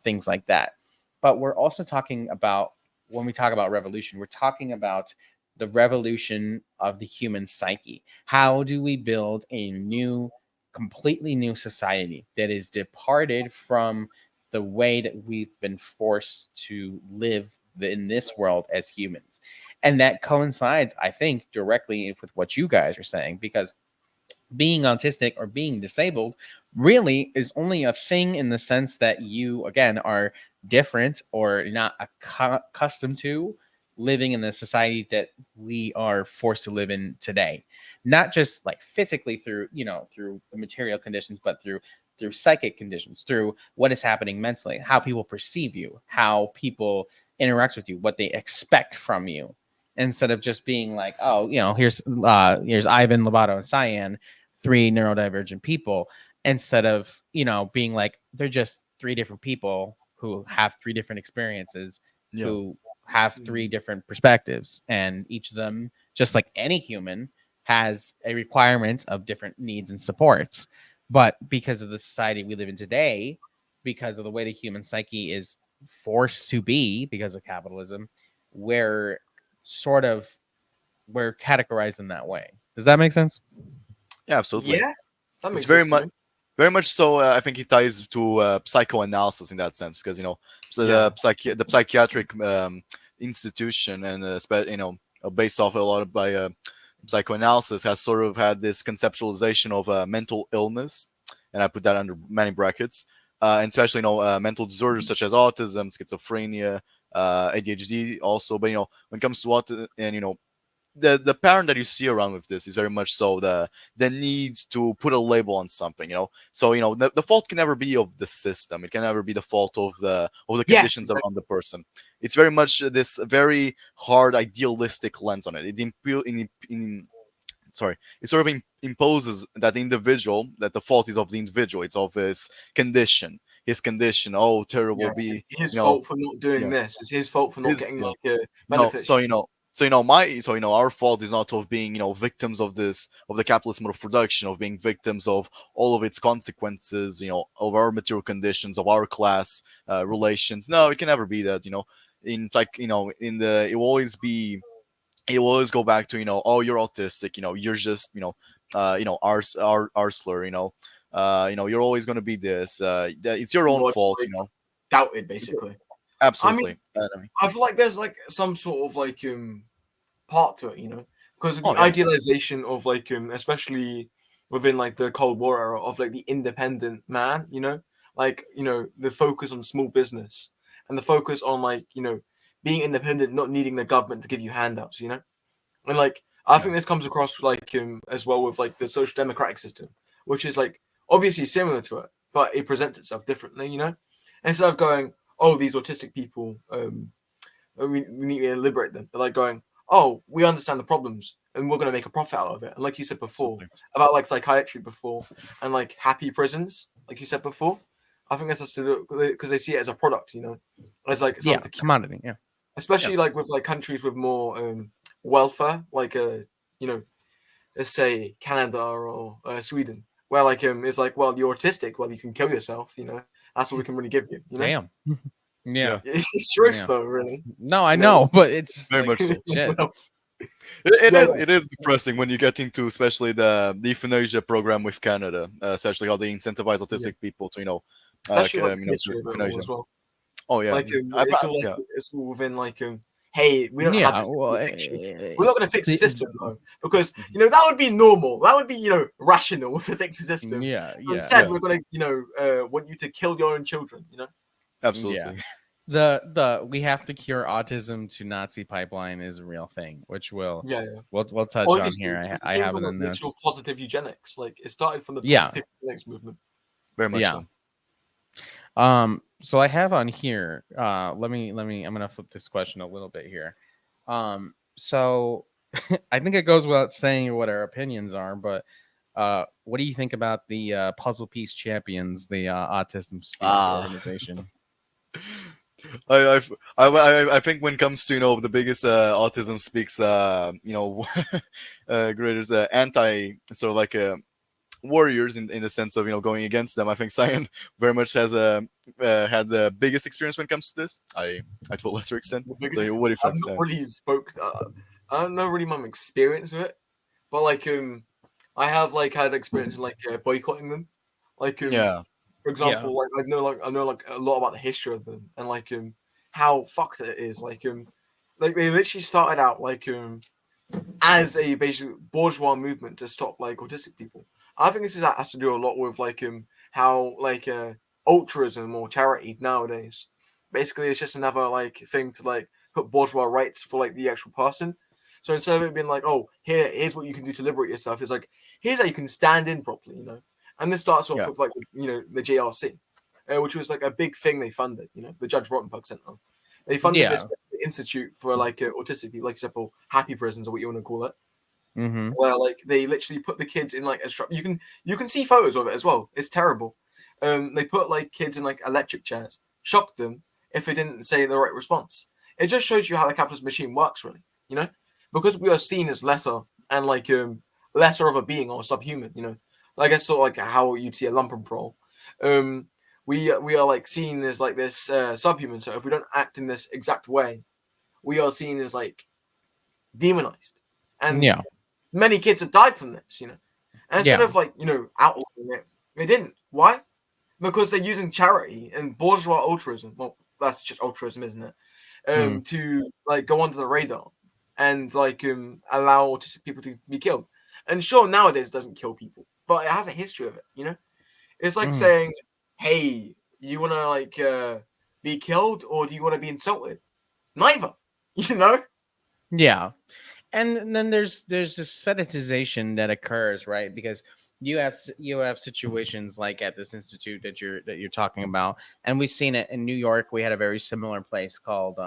things like that. But we're also talking about, when we talk about revolution, we're talking about the revolution of the human psyche. How do we build a new, completely new society that is departed from the way that we've been forced to live in this world as humans? And that coincides, I think, directly with what you guys are saying, because being autistic or being disabled really is only a thing in the sense that you, again, are different or not accustomed to living in the society that we are forced to live in today. Not just like physically through, through the material conditions, but through psychic conditions, through what is happening mentally, how people perceive you, how people interact with you, what they expect from you, instead of just being like, oh, here's Ivan, Lobato, and Cyan, three neurodivergent people, instead of being like they're just three different people who have three different experiences, Yeah. who have three different perspectives, and each of them, just like any human, has a requirement of different needs and supports. But because of the society we live in today, because of the way the human psyche is forced to be because of capitalism, we're sort of we're categorized in that way. Does that make sense? Yeah, absolutely. Yeah, that It's makes sense to me. very much so. I think it ties to psychoanalysis in that sense, because so Yeah. the psychiatric institution, and based off a lot of by psychoanalysis, has sort of had this conceptualization of mental illness, and I put that under many brackets, and especially mental disorders such as autism, schizophrenia, ADHD also. But when it comes to what and the pattern that you see around with this is very much so the need to put a label on something. So the fault can never be of the system. It can never be the fault of the Yes. conditions on the person. It's very much this very hard idealistic lens on it. It it sort of imposes that the individual, that the fault is of the individual, it's of his condition. Oh, Yeah, terrible, it's be his you know, fault for not doing yeah, this. It's his fault for not his getting yeah. like No, benefits. our fault is not of being victims of the capitalist mode of production, of being victims of all of its consequences, of our material conditions, of our class relations. No, it can never be that. In like in the it will always go back to oh, you're autistic, you're just our slur, you're always going to be this, that it's your own You're just fault, like doubted, basically. I mean, absolutely. I mean, I feel like there's like some sort of like part to it, because of the oh yeah, idealization of like especially within like the Cold War era of like the independent man, like the focus on small business and the focus on like being independent, not needing the government to give you handouts, and like I yeah, think this comes across like as well with like the social democratic system, which is like obviously similar to it, but it presents itself differently, instead of going, oh, these autistic people, we need to liberate them. They're like going, oh, we understand the problems and we're going to make a profit out of it. And like you said before absolutely, about like psychiatry before and like happy prisons, like you said before, I think that's just to do because they see it as a product, as like Yeah, something to, commodity. Yeah. yeah, especially like with like countries with more welfare, like you know, let's say Canada or Sweden, where like it's like, well, you're autistic, well, you can kill yourself, that's what we can really give you, Damn. yeah, Yeah. It's truth Yeah. though, really, No, I Well, know, but it's just very like much so. shit. well, It yeah, is yeah. it is depressing when you get into especially the euthanasia program with Canada, essentially how they incentivize Yeah. autistic people to Especially like the history of it all euthanasia. as well. Oh yeah, Like yeah, it's all within like hey, we don't have Yeah. this Well, to fix you. We're not going to fix the the, system though, because mhm, that would be normal. That would be rational to fix the system. yeah. So Yeah. instead, yeah, we're going to want you to kill your own children. Yeah. absolutely. The we have to cure autism to Nazi pipeline is a real thing, which Yeah, yeah. we'll touch on Obviously, here. because it I came have it from like in the the actual notes. positive eugenics. Like it started from the Yeah. positive eugenics movement. Very much Yeah. so. So I have on here, let me I'm gonna flip this question a little bit here. So I think it goes without saying what our opinions are, but what do you think about the Puzzle Piece Champions, the Autism Speaks Ah. organization? I, I think when it comes to the biggest autism speaks greatest anti sort of like warriors in the sense of going against them. I think Cyan very much has had the biggest experience when it comes to this. I to a lesser extent. The So biggest, what do you I've think, not Cyan? really spoke. I don't know really my experience with it, but like I have like had experience in like boycotting them. Like Yeah. for Yeah. example, like I know like a lot about the history of them and like how fucked it is. Like they literally started out like as a basic bourgeois movement to stop like autistic people. I think has to do a lot with like how like altruism or charity nowadays. Basically, it's just another like thing to like put bourgeois rights for like the actual person. So instead of it being like, oh, here's what you can do to liberate yourself, it's like here's how you can stand in properly, And this starts off Yeah. with like the JRC, which was like a big thing they funded, the Judge Rottenberg Center. They funded this Yeah. institute for like autistic people, like example, happy prisons or what you want to call it, Mm-hmm. where like they literally put the kids in like a you can see photos of it as well. It's terrible. They put like kids in like electric chairs, shocked them if they didn't say the right response. It just shows you how the capitalist machine works, really. Because we are seen as lesser and like lesser of a being or subhuman. I guess sort of like how you'd see a lumpenprole. Um, we are like seen as like this subhuman. So if we don't act in this exact way, we are seen as like demonized. And Yeah. many kids have died from this, And instead Yeah. of like, outlawing it, they didn't. Why? Because they're using charity and bourgeois altruism. Well, that's just altruism, isn't it? Mm. To like go under the radar and like allow autistic people to be killed. And sure, nowadays it doesn't kill people, but it has a history of it. It's like Mm. saying, hey, you wanna like be killed or do you wanna be insulted? Neither. You know? Yeah. And then there's this fetishization that occurs, right? Because you have situations like at this institute that you're talking about, and we've seen it in New York. We had a very similar place called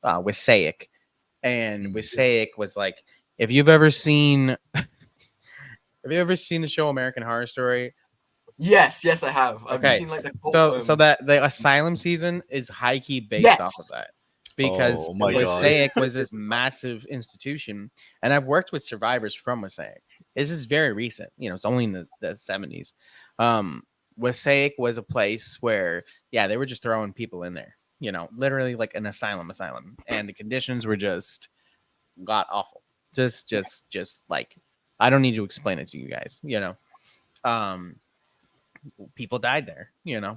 Wasaic, and Mm. Wasaic was like, if you've ever seen Have you ever seen the show American Horror Story? Yes, I have. Have you Okay, seen like the so that the asylum season is high key based off of Yes. that, because Oh my god. Wasaic was this massive institution, and I've worked with survivors from Wasaic. This is very recent, it's only in the 70s. Wasaic was a place where, yeah, they were just throwing people in there, literally like an asylum, and the conditions were just god awful. Just like, I don't need to explain it to you guys. Um, People died there.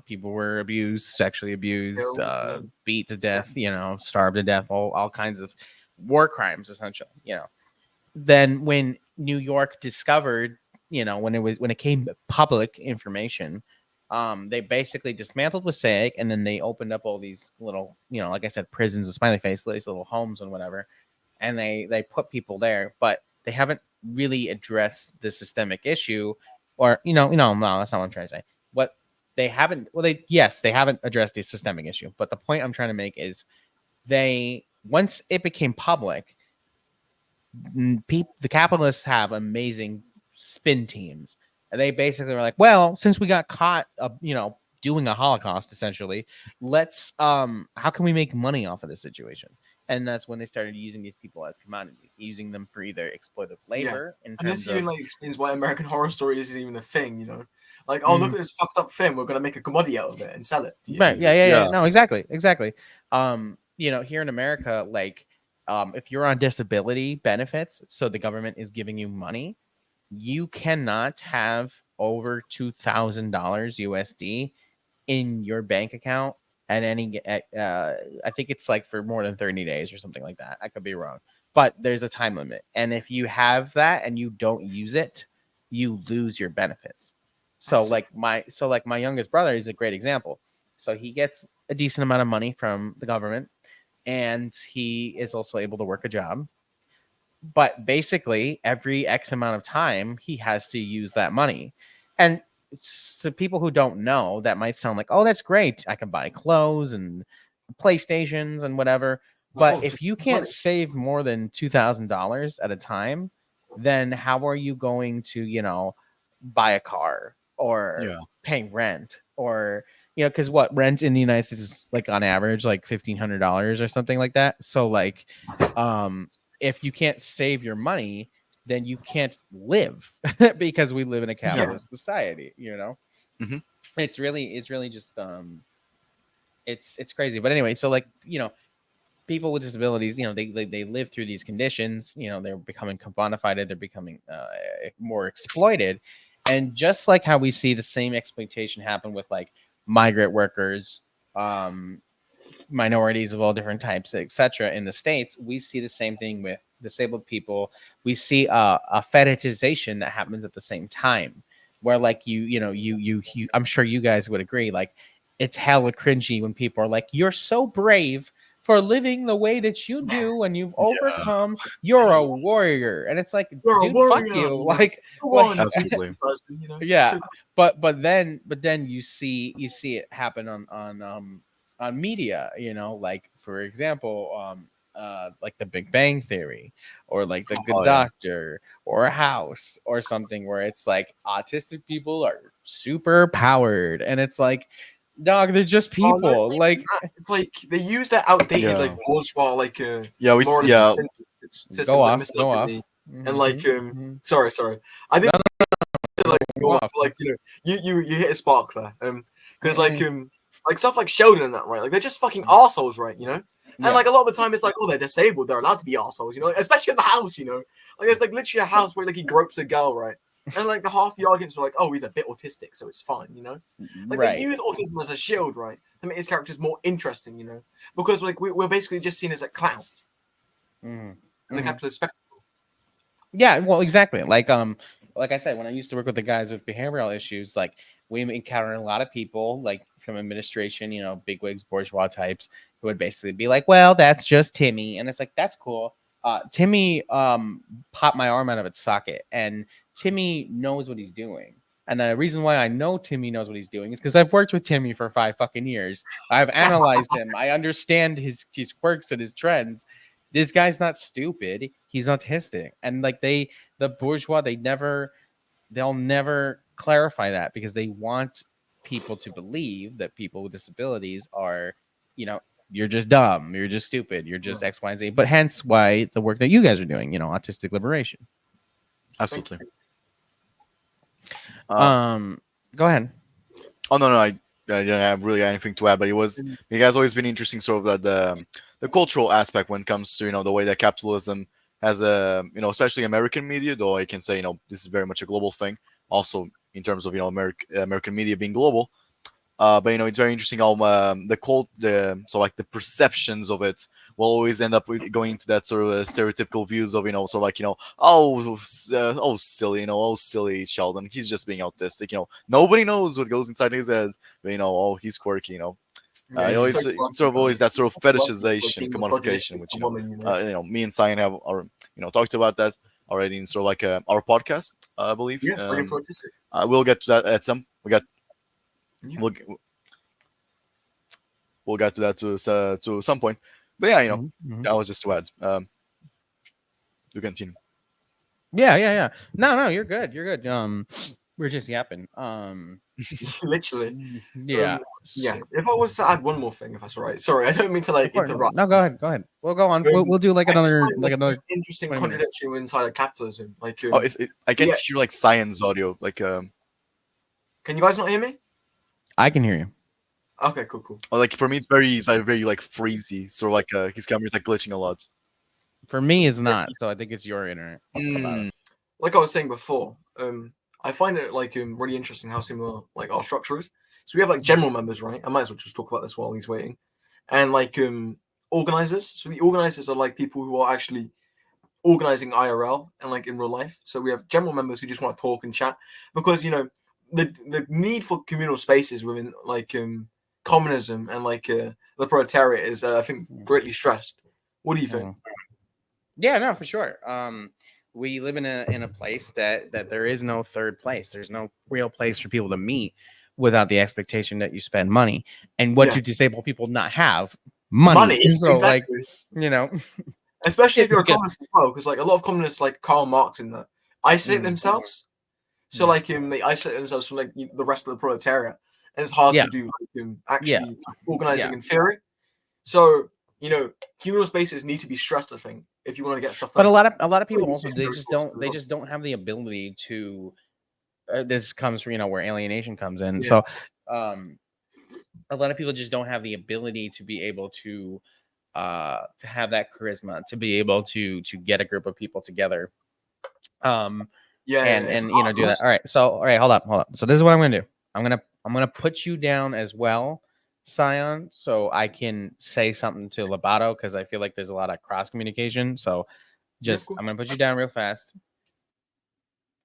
People were abused, sexually abused, beat to death, starved to death, all kinds of war crimes, essentially. Then when New York discovered, when it came public information, they basically dismantled Passaic, and then they opened up all these little, like I said, prisons with smiley face, these little homes and whatever, and they put people there, but they haven't really addressed the systemic issue, or no, that's not what I'm trying to say. What they haven't, well, they haven't addressed the systemic issue, but the point I'm trying to make is, once it became public, the capitalists have amazing spin teams, and they basically were like, well, since we got caught doing a Holocaust, essentially, let's how can we make money off of this situation? And that's when they started using these people as commodities, using them for either exploitative labor in And terms this even of like explains why American Horror Story isn't even a thing, Like, oh, look at this fucked up film. We're gonna make a commodity out of it and sell it. right, yeah. No, exactly. Here in America, like, if you're on disability benefits, so the government is giving you money, you cannot have over $2,000 USD in your bank account at any. I think it's like for more than 30 days or something like that. I could be wrong, but there's a time limit, and if you have that and you don't use it, you lose your benefits. So my youngest brother is a great example. So he gets a decent amount of money from the government, and he is also able to work a job, but basically every X amount of time he has to use that money. And to people who don't know, that might sound like, oh, that's great, I can buy clothes and PlayStations and whatever. But if you can't save more than $2,000 at a time, then how are you going to buy a car, or Yeah. paying rent, or because what rent in the United States is like on average like $1,500 or something like that. So like, if you can't save your money, then you can't live because we live in a capitalist society. Mhm. It's really just it's crazy. But anyway, so like, people with disabilities, they live through these conditions. They're becoming commodified, they're becoming more exploited. And just like how we see the same exploitation happen with like migrant workers, minorities of all different types, etc., in the States, we see the same thing with disabled people. We see a fetishization that happens at the same time, where like you I'm sure you guys would agree, like, it's hella cringy when people are like, you're so brave for living the way that you do, and you've overcome, you're a warrior. And it's like, You're a dude, fuck warrior, you. Like, Go like, on, Absolutely. person, yeah. So But then you see it happen on media, like, for example, like the Big Bang Theory, or like the Good Oh yeah. Doctor, or a House, or something where it's like autistic people are super powered, and it's like, dog, they're just oh, no, it's people. not even Like, that. It's like they use that outdated like Yeah. bourgeois like Yeah. moralist Yeah. go systems like off. misogyny and like Mhm. sorry, I didn't like Go go off, off. but, like you hit a spark there because Mhm. like stuff like Sheldon and that, right, like they're just fucking assholes, right, and Yeah. like a lot of the time it's like, oh, they're disabled, they're allowed to be assholes, like, especially in the House, like it's like literally a house where like he gropes a girl, right, and like the half the arguments are like, oh, he's a bit autistic, so it's fine, like they Right. use autism as a shield, right, to make his characters more interesting, because like we're basically just seen as like clowns Mhm. in the Mhm. capitalist spectrum. Yeah, well, exactly. Like I said, when I used to work with the guys with behavioral issues, like, we encountered a lot of people like from administration, bigwigs, bourgeois types, who would basically be like, "Well, that's just Timmy," and it's like, that's cool. Timmy popped my arm out of its socket, and Timmy knows what he's doing. And the reason why I know Timmy knows what he's doing is because I've worked with Timmy for 5 fucking years. I've analyzed him. I understand his quirks and his trends. This guy's not stupid. He's autistic. And like, the bourgeois, they never they'll never clarify that because they want people to believe that people with disabilities are, you're just dumb, you're just stupid, you're just X, Y, and Z. But hence why the work that you guys are doing, autistic liberation. Absolutely. Go ahead. Oh no, I didn't have really anything to add, but it has always been interesting, sort of the cultural aspect when it comes to the way that capitalism has a especially American media, though I can say this is very much a global thing, also in terms of American media being global. But it's very interesting how the perceptions of it will always end up going into that sort of stereotypical views of sort of like oh silly oh silly Sheldon, he's just being autistic, nobody knows what goes inside his head, but oh, he's quirky, Yeah, it he's always so sort of always that sort of like fetishization, being commodification, misogynistic which to women. me and Cyan have talked about that already in sort of like our podcast, I believe. Yeah, really for autistic. We'll get to that at some. Yeah. We'll get to that to some point. But yeah, Mhm. that was just to add. To continue. Yeah. No, you're good. You're good. We're just yapping. Literally. Yeah. Yeah. If I was to add one more thing, if that's all right. Sorry, I don't mean to Of course. interrupt. No, go ahead. We'll go on. We'll do like I just another find another interesting 20 minutes. contradiction inside of capitalism. Like, Oh, I can't yeah. hear like Cyan's audio. Like, Can you guys not hear me? I can hear you. Okay, cool. oh, like for me, it's very like freezy. Sort of like his camera's like glitching a lot. For me, it's not. So I think it's your internet. Like I was saying before, I find it like really interesting how similar like our structure is. So we have like general members, right? I might as well just talk about this while he's waiting. And like organizers. So the organizers are like people who are actually organizing IRL and like in real life. So we have general members who just want to talk and chat because the need for communal spaces within like communism and like the proletariat is I think greatly stressed. What do you think? Yeah, no, for sure. We live in a place that there is no third place. There's no real place for people to meet without the expectation that you spend money. And what do disabled people not have? Money. So exactly. like, especially if you're a communist as well, because like a lot of communists like Karl Marx in that isolate themselves. So like they isolate themselves from like the rest of the proletariat, and it's hard to do like actually organizing in theory. So communal spaces need to be stressed, I think, if you want to get stuff done. But a lot of people also they just don't have the ability to. This comes from where alienation comes in. So, a lot of people just don't have the ability to be able to have that charisma, to be able to get a group of people together. And do that. All right, hold up. So this is what I'm gonna do. I'm gonna put you down as well, Cyan, so I can say something to Lobato because I feel like there's a lot of cross communication. So I'm gonna put you down real fast.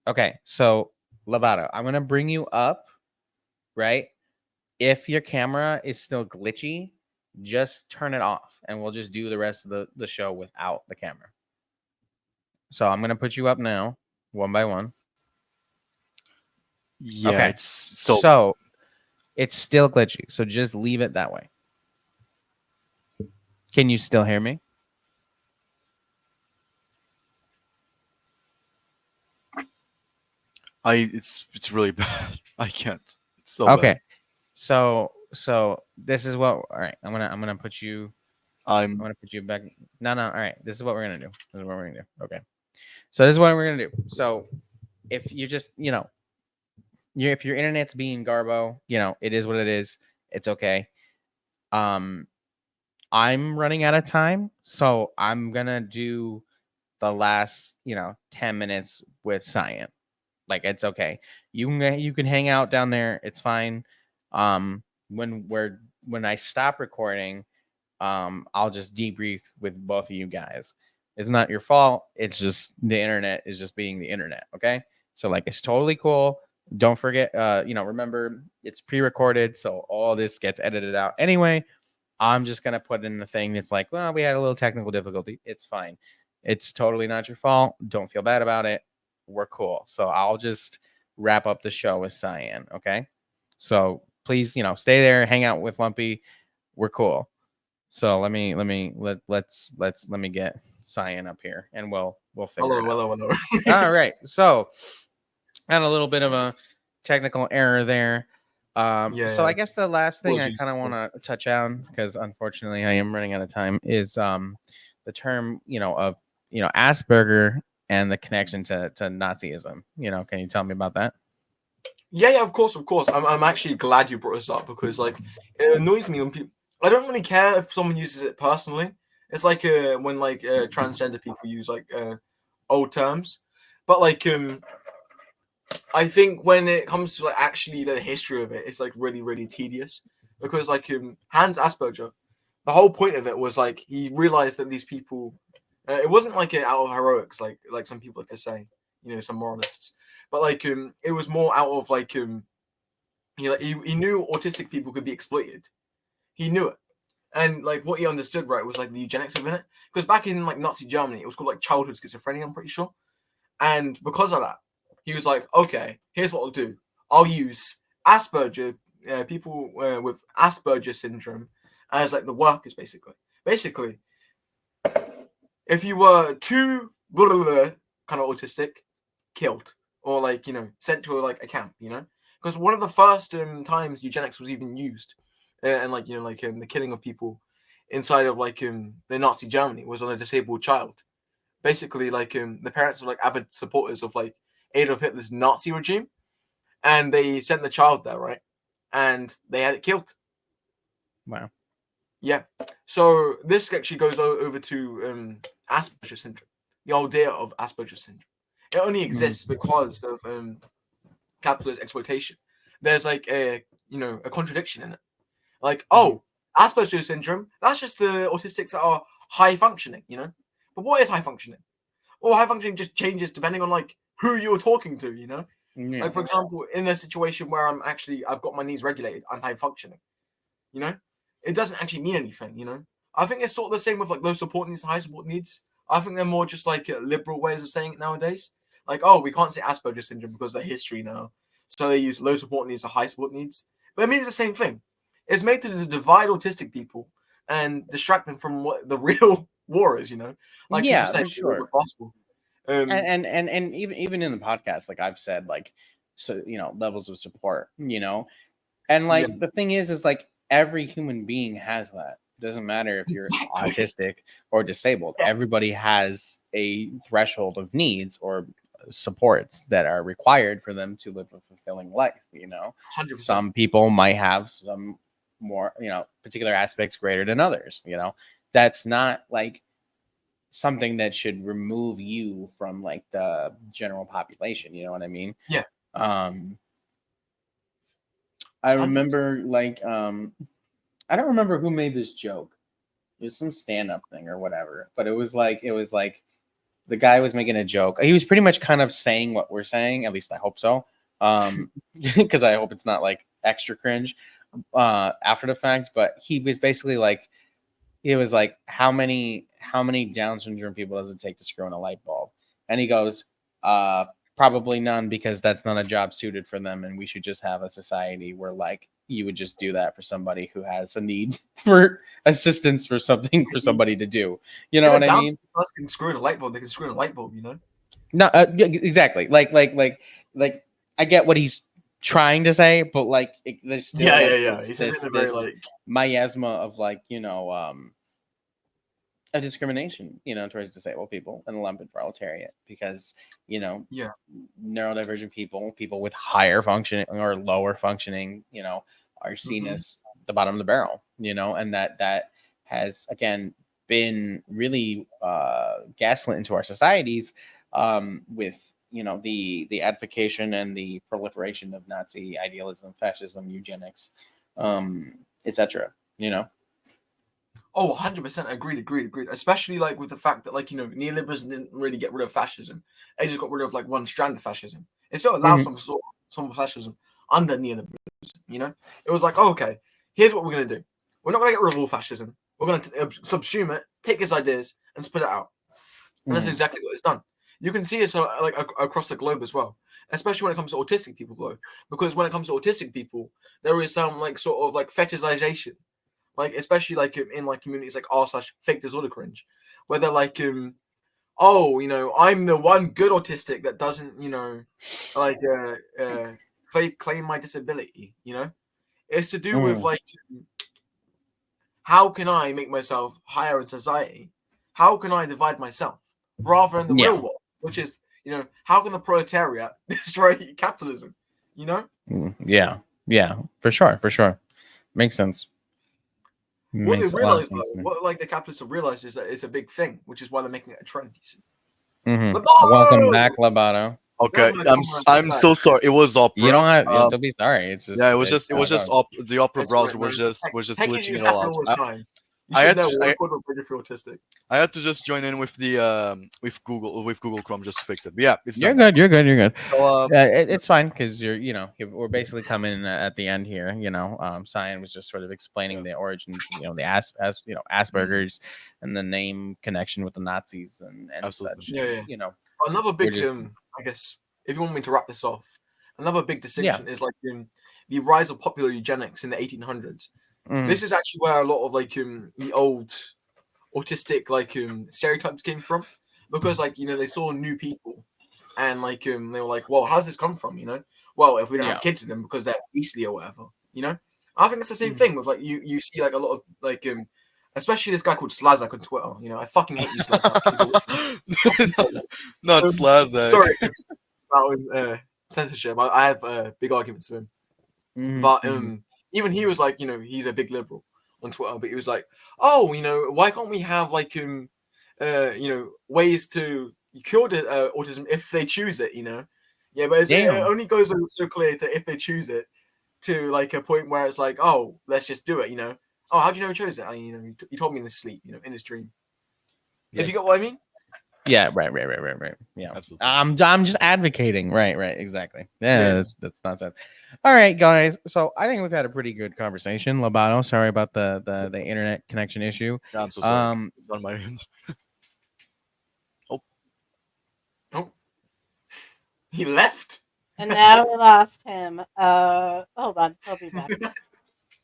Okay, so Lobato, I'm gonna bring you up, right? If your camera is still glitchy, just turn it off and we'll just do the rest of the show without the camera. So I'm gonna put you up now, one by one. Yeah, okay. It's so it's still glitchy. So just leave it that way. Can you still hear me? It's really bad. I can't. It's so okay. bad. So this is what. All right, I'm gonna put you. I'm gonna put you back. No. All right, this is what we're gonna do. Okay. So this is what we're gonna do. So if you just if your internet's being garbo, it is what it is. It's okay. I'm running out of time, so I'm gonna do the last 10 minutes with Cyan. Like it's okay. You can hang out down there. It's fine. When I stop recording, I'll just debrief with both of you guys. It's not your fault. It's just the internet is just being the internet. Okay. So like it's totally cool. Don't forget, remember it's pre-recorded, so all this gets edited out anyway. I'm just gonna put in the thing that's like, well, we had a little technical difficulty. It's fine. It's totally not your fault. Don't feel bad about it. We're cool. So I'll just wrap up the show with Cyan. Okay. So please, stay there, hang out with Lumpy. We're cool. So let me get Cyan up here and we'll figure it out. Hello. All right. So Had a little bit of a technical error there. So Yeah. I guess the last thing I Apologies. kind of want to touch on, because unfortunately I am running out of time, is the term, of Asperger and the connection to Nazism. Can you tell me about that? Yeah, of course, of course. I'm actually glad you brought this up because like it annoys me when people. I don't really care if someone uses it personally. It's like when like transgender people use like old terms, but like I think when it comes to like actually the history of it, it's like really really tedious because like Hans Asperger, the whole point of it was like he realized that these people, it wasn't like out of heroics like some people like to say, some moralists, but like it was more out of like he knew autistic people could be exploited. He knew it. And like what he understood, right, was like the eugenics within it. Because back in like Nazi Germany, it was called like childhood schizophrenia, I'm pretty sure. And because of that, he was like, okay, here's what I'll do. I'll use Asperger, people with Asperger syndrome as like the workers, basically. Basically, if you were too blah, blah, blah, kind of autistic, killed or like sent to like a camp, because one of the first times eugenics was even used, and like the killing of people inside of like the Nazi Germany was on a disabled child. Basically, like the parents were like avid supporters of like Adolf Hitler's Nazi regime, and they sent the child there, right, and they had it killed. Wow. Yeah. So this actually goes over to Asperger syndrome, the idea of Asperger syndrome. It only exists because of capitalist exploitation. There's like a contradiction in it. Like, oh, Asperger syndrome, that's just the autistics that are high functioning, But what is high functioning? Well, high functioning just changes depending on like who you're talking to, Yeah. Like for example, in a situation where I've got my needs regulated, I'm high functioning, It doesn't actually mean anything, I think it's sort of the same with like low support needs and high support needs. I think they're more just like liberal ways of saying it nowadays. Like, oh, we can't say Asperger syndrome because of the history now. So they use low support needs or high support needs. But it means the same thing. It's made to divide autistic people and distract them from what the real war is, Like people Yeah, say, for the sure. gospel. And even in the podcast, like I've said, like, so levels of support, and Yeah, like the thing is like every human being has that. It doesn't matter if you're exactly. autistic or disabled. Yeah. Everybody has a threshold of needs or supports that are required for them to live a fulfilling life. 100%. Some people might have some more, particular aspects greater than others. That's not like something that should remove you from like the general population. You know what I mean? Yeah. Um, I 100%. remember like I don't remember who made this joke. It was some stand-up thing or whatever, but it was like the guy was making a joke. He was pretty much kind of saying what we're saying. At least I hope so. Because I hope it's not like extra cringe after the fact. But he was basically like, he was like, how many Down syndrome people does it take to screw in a light bulb? And he goes, probably none, because that's not a job suited for them, and we should just have a society where like you would just do that for somebody who has a need for assistance for something for somebody to do. You know If a what I Down mean? syndrome person can screw in a light bulb, they can screw in a light bulb, No, yeah, exactly. Like I get what he's trying to say, but like there's still Yeah, like yeah. this He says it this in a very this like miasma of like a discrimination, towards disabled people and the lumpen proletariat, because yeah. neurodivergent people with higher functioning or lower functioning, are seen Mhm. as the bottom of the barrel, and that has again been really gaslit into our societies with the advocation and the proliferation of Nazi idealism, fascism, eugenics, etc. Oh, 100% agreed. Especially like with the fact that like, neoliberalism didn't really get rid of fascism. They just got rid of like one strand of fascism. It still allows Mhm. some fascism under neoliberalism. It was like, oh, okay, here's what we're going to do. We're not going to get rid of all fascism. We're going to subsume it, take its ideas, and spit it out. And that's Mhm. exactly what it's done. You can see this like across the globe as well, especially when it comes to autistic people, though, because when it comes to autistic people, there is some like sort of like fetishization, like especially like in like communities like r/fake disorder cringe, where they're like, oh, I'm the one good autistic that doesn't, like claim my disability. It's to do with like, how can I make myself higher in society? How can I divide myself rather than the Yeah. real world, which is, how can the proletariat destroy capitalism? Yeah, for sure. Makes sense. What they Makes a lot of realize, sense. though, what like the capitalists have realized is that it's a big thing, which is why they're making it a trend. You see. Welcome Lobato! back, Lobato. Okay, There's my comrade I'm back. so sorry. It was opera. You don't have. Don't be sorry. It's just. Yeah, it was just goes. the opera It's browser alright, man. was just Tech glitching issues it all happen out. all the time. You I should had know to, we're recording video for autistic. I had to just join in with the with Google Chrome just to fix it. But yeah, it's You're done. good. You're good. You're good. So, It's fine because we're basically coming at the end here. Cyan was just sort of explaining the origins, the Asperger's and the name connection with the Nazis and Absolutely. such. Yeah. You know, Another big, just- I guess, if you want me to wrap this off, another big distinction Yeah. is like the rise of popular eugenics in the 1800s. This is actually where a lot of like the old autistic like stereotypes came from, because like they saw new people, and like they were like, well, how does this come from? Well, if we don't Yeah. have kids with them because they're beastly or whatever. I think it's the same thing with like you see like a lot of like especially this guy called Slazak on Twitter. I fucking hate you, Slazak. not Slazak. Sorry, that was censorship. I have big arguments with him, but even he was like, he's a big liberal on Twitter, but he was like, oh, why can't we have like ways to cure the autism if they choose it, Yeah, but it only goes so clear to if they choose it, to like a point where it's like, oh, let's just do it, Oh, how do you know he chose it? You told me in his sleep, in his dream. Yeah. If you got what I mean? Yeah, right. Yeah, Absolutely. I'm just advocating. Right, exactly. Yeah. That's nonsense. All right, guys. So I think we've had a pretty good conversation. Lobato, sorry about the internet connection issue. Yeah, I'm so sorry. It's on my end. Oh, he left. And now we lost him. Hold on, he'll be back.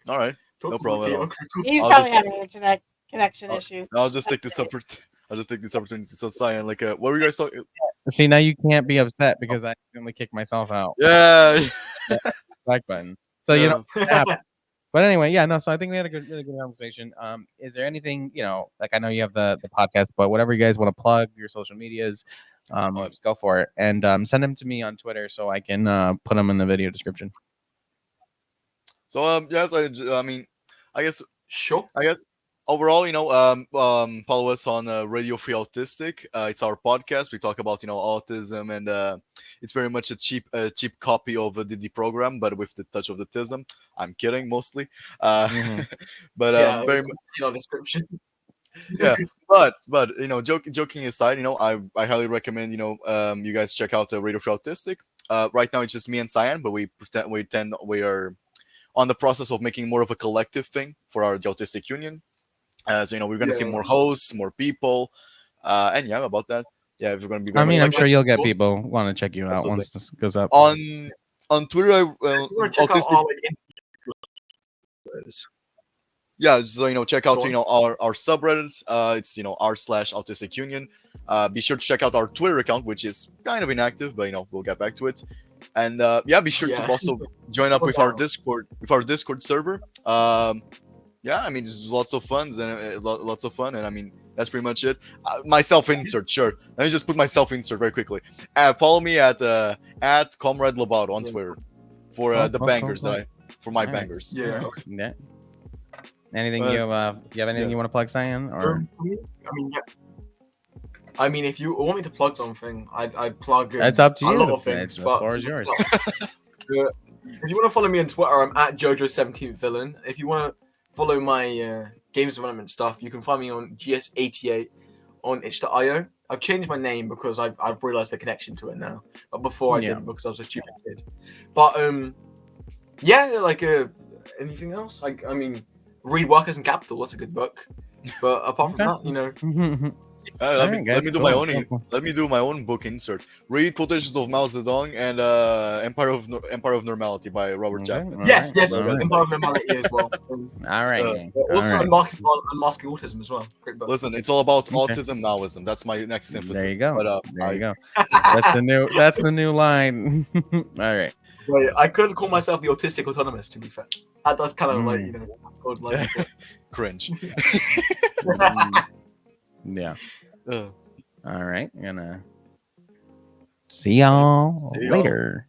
All right, no problem at all. He's I'll probably just- having an internet connection issue. I'll just take this opportunity. So, Cyan, like, what were you guys talking? See, now you can't be upset because I accidentally kicked myself out. Yeah. Like button. So But anyway, yeah, no. So I think we had a really good conversation. Is there anything like I know you have the podcast, but whatever you guys want to plug, your social medias, let's go for it, and send them to me on Twitter so I can put them in the video description. So yes, I mean, I guess Sure. Overall, follow us on Radio Free Autistic. It's our podcast. We talk about autism, and it's very much a cheap copy of the program, but with the touch of autism. I'm kidding, mostly. But very much description. Yeah, but joking aside, I highly recommend you guys check out Radio Free Autistic. Right now it's just me and Cyan, but we are on the process of making more of a collective thing for the Autistic Union. So we're gonna see more hosts, more people, and yeah, about that. Yeah, if we're gonna be. I'm sure you'll get people want to check you out once this goes up. On Twitter, check out all, yeah, so check out our subreddits. It's r/Autistic Union. Be sure to check out our Twitter account, which is kind of inactive, but we'll get back to it. And be sure to also join up with our Discord server. Yeah, I mean, there's lots of fun, and I mean, that's pretty much it. My self-insert, sure. Let me just put my self-insert very quickly. Follow me at Comrade Lobato on Twitter for the bangers for my bangers. Yeah. Anything you have anything you want to plug, Cyan? Or for me, I mean, if you want me to plug something, I'd plug. It's up to you. A lot of things, the but floor is yours. If you want to follow me on Twitter, I'm at Jojo17Villain. If you want to follow my games development stuff, you can find me on GS88 on itch.io. I've changed my name because I've realized the connection to it now. But before I didn't, because I was a stupid kid. But yeah, like anything else? I mean, read Workers in Capital. That's a good book. But apart from that, Let me Alright, guys, do cool, my own cool, cool. let me do my own book insert. Read Quotations of Mao Zedong and Empire of Normality by Robert Okay, Jackman. Yes, yes, all right. Empire of Normality as well. All right, Uh, gang. Also, All right. Unmasking Autism as well. Great book. Listen, it's all about Okay. autism Maoism. That's my next synthesis. There you go. But There you go. That's the new line. All right. Wait, I could call myself the autistic autonomous. To be fair, that does kind of like Mm. good, like cringe. Yeah. Uh, All right. Gonna see y'all See y'all. later.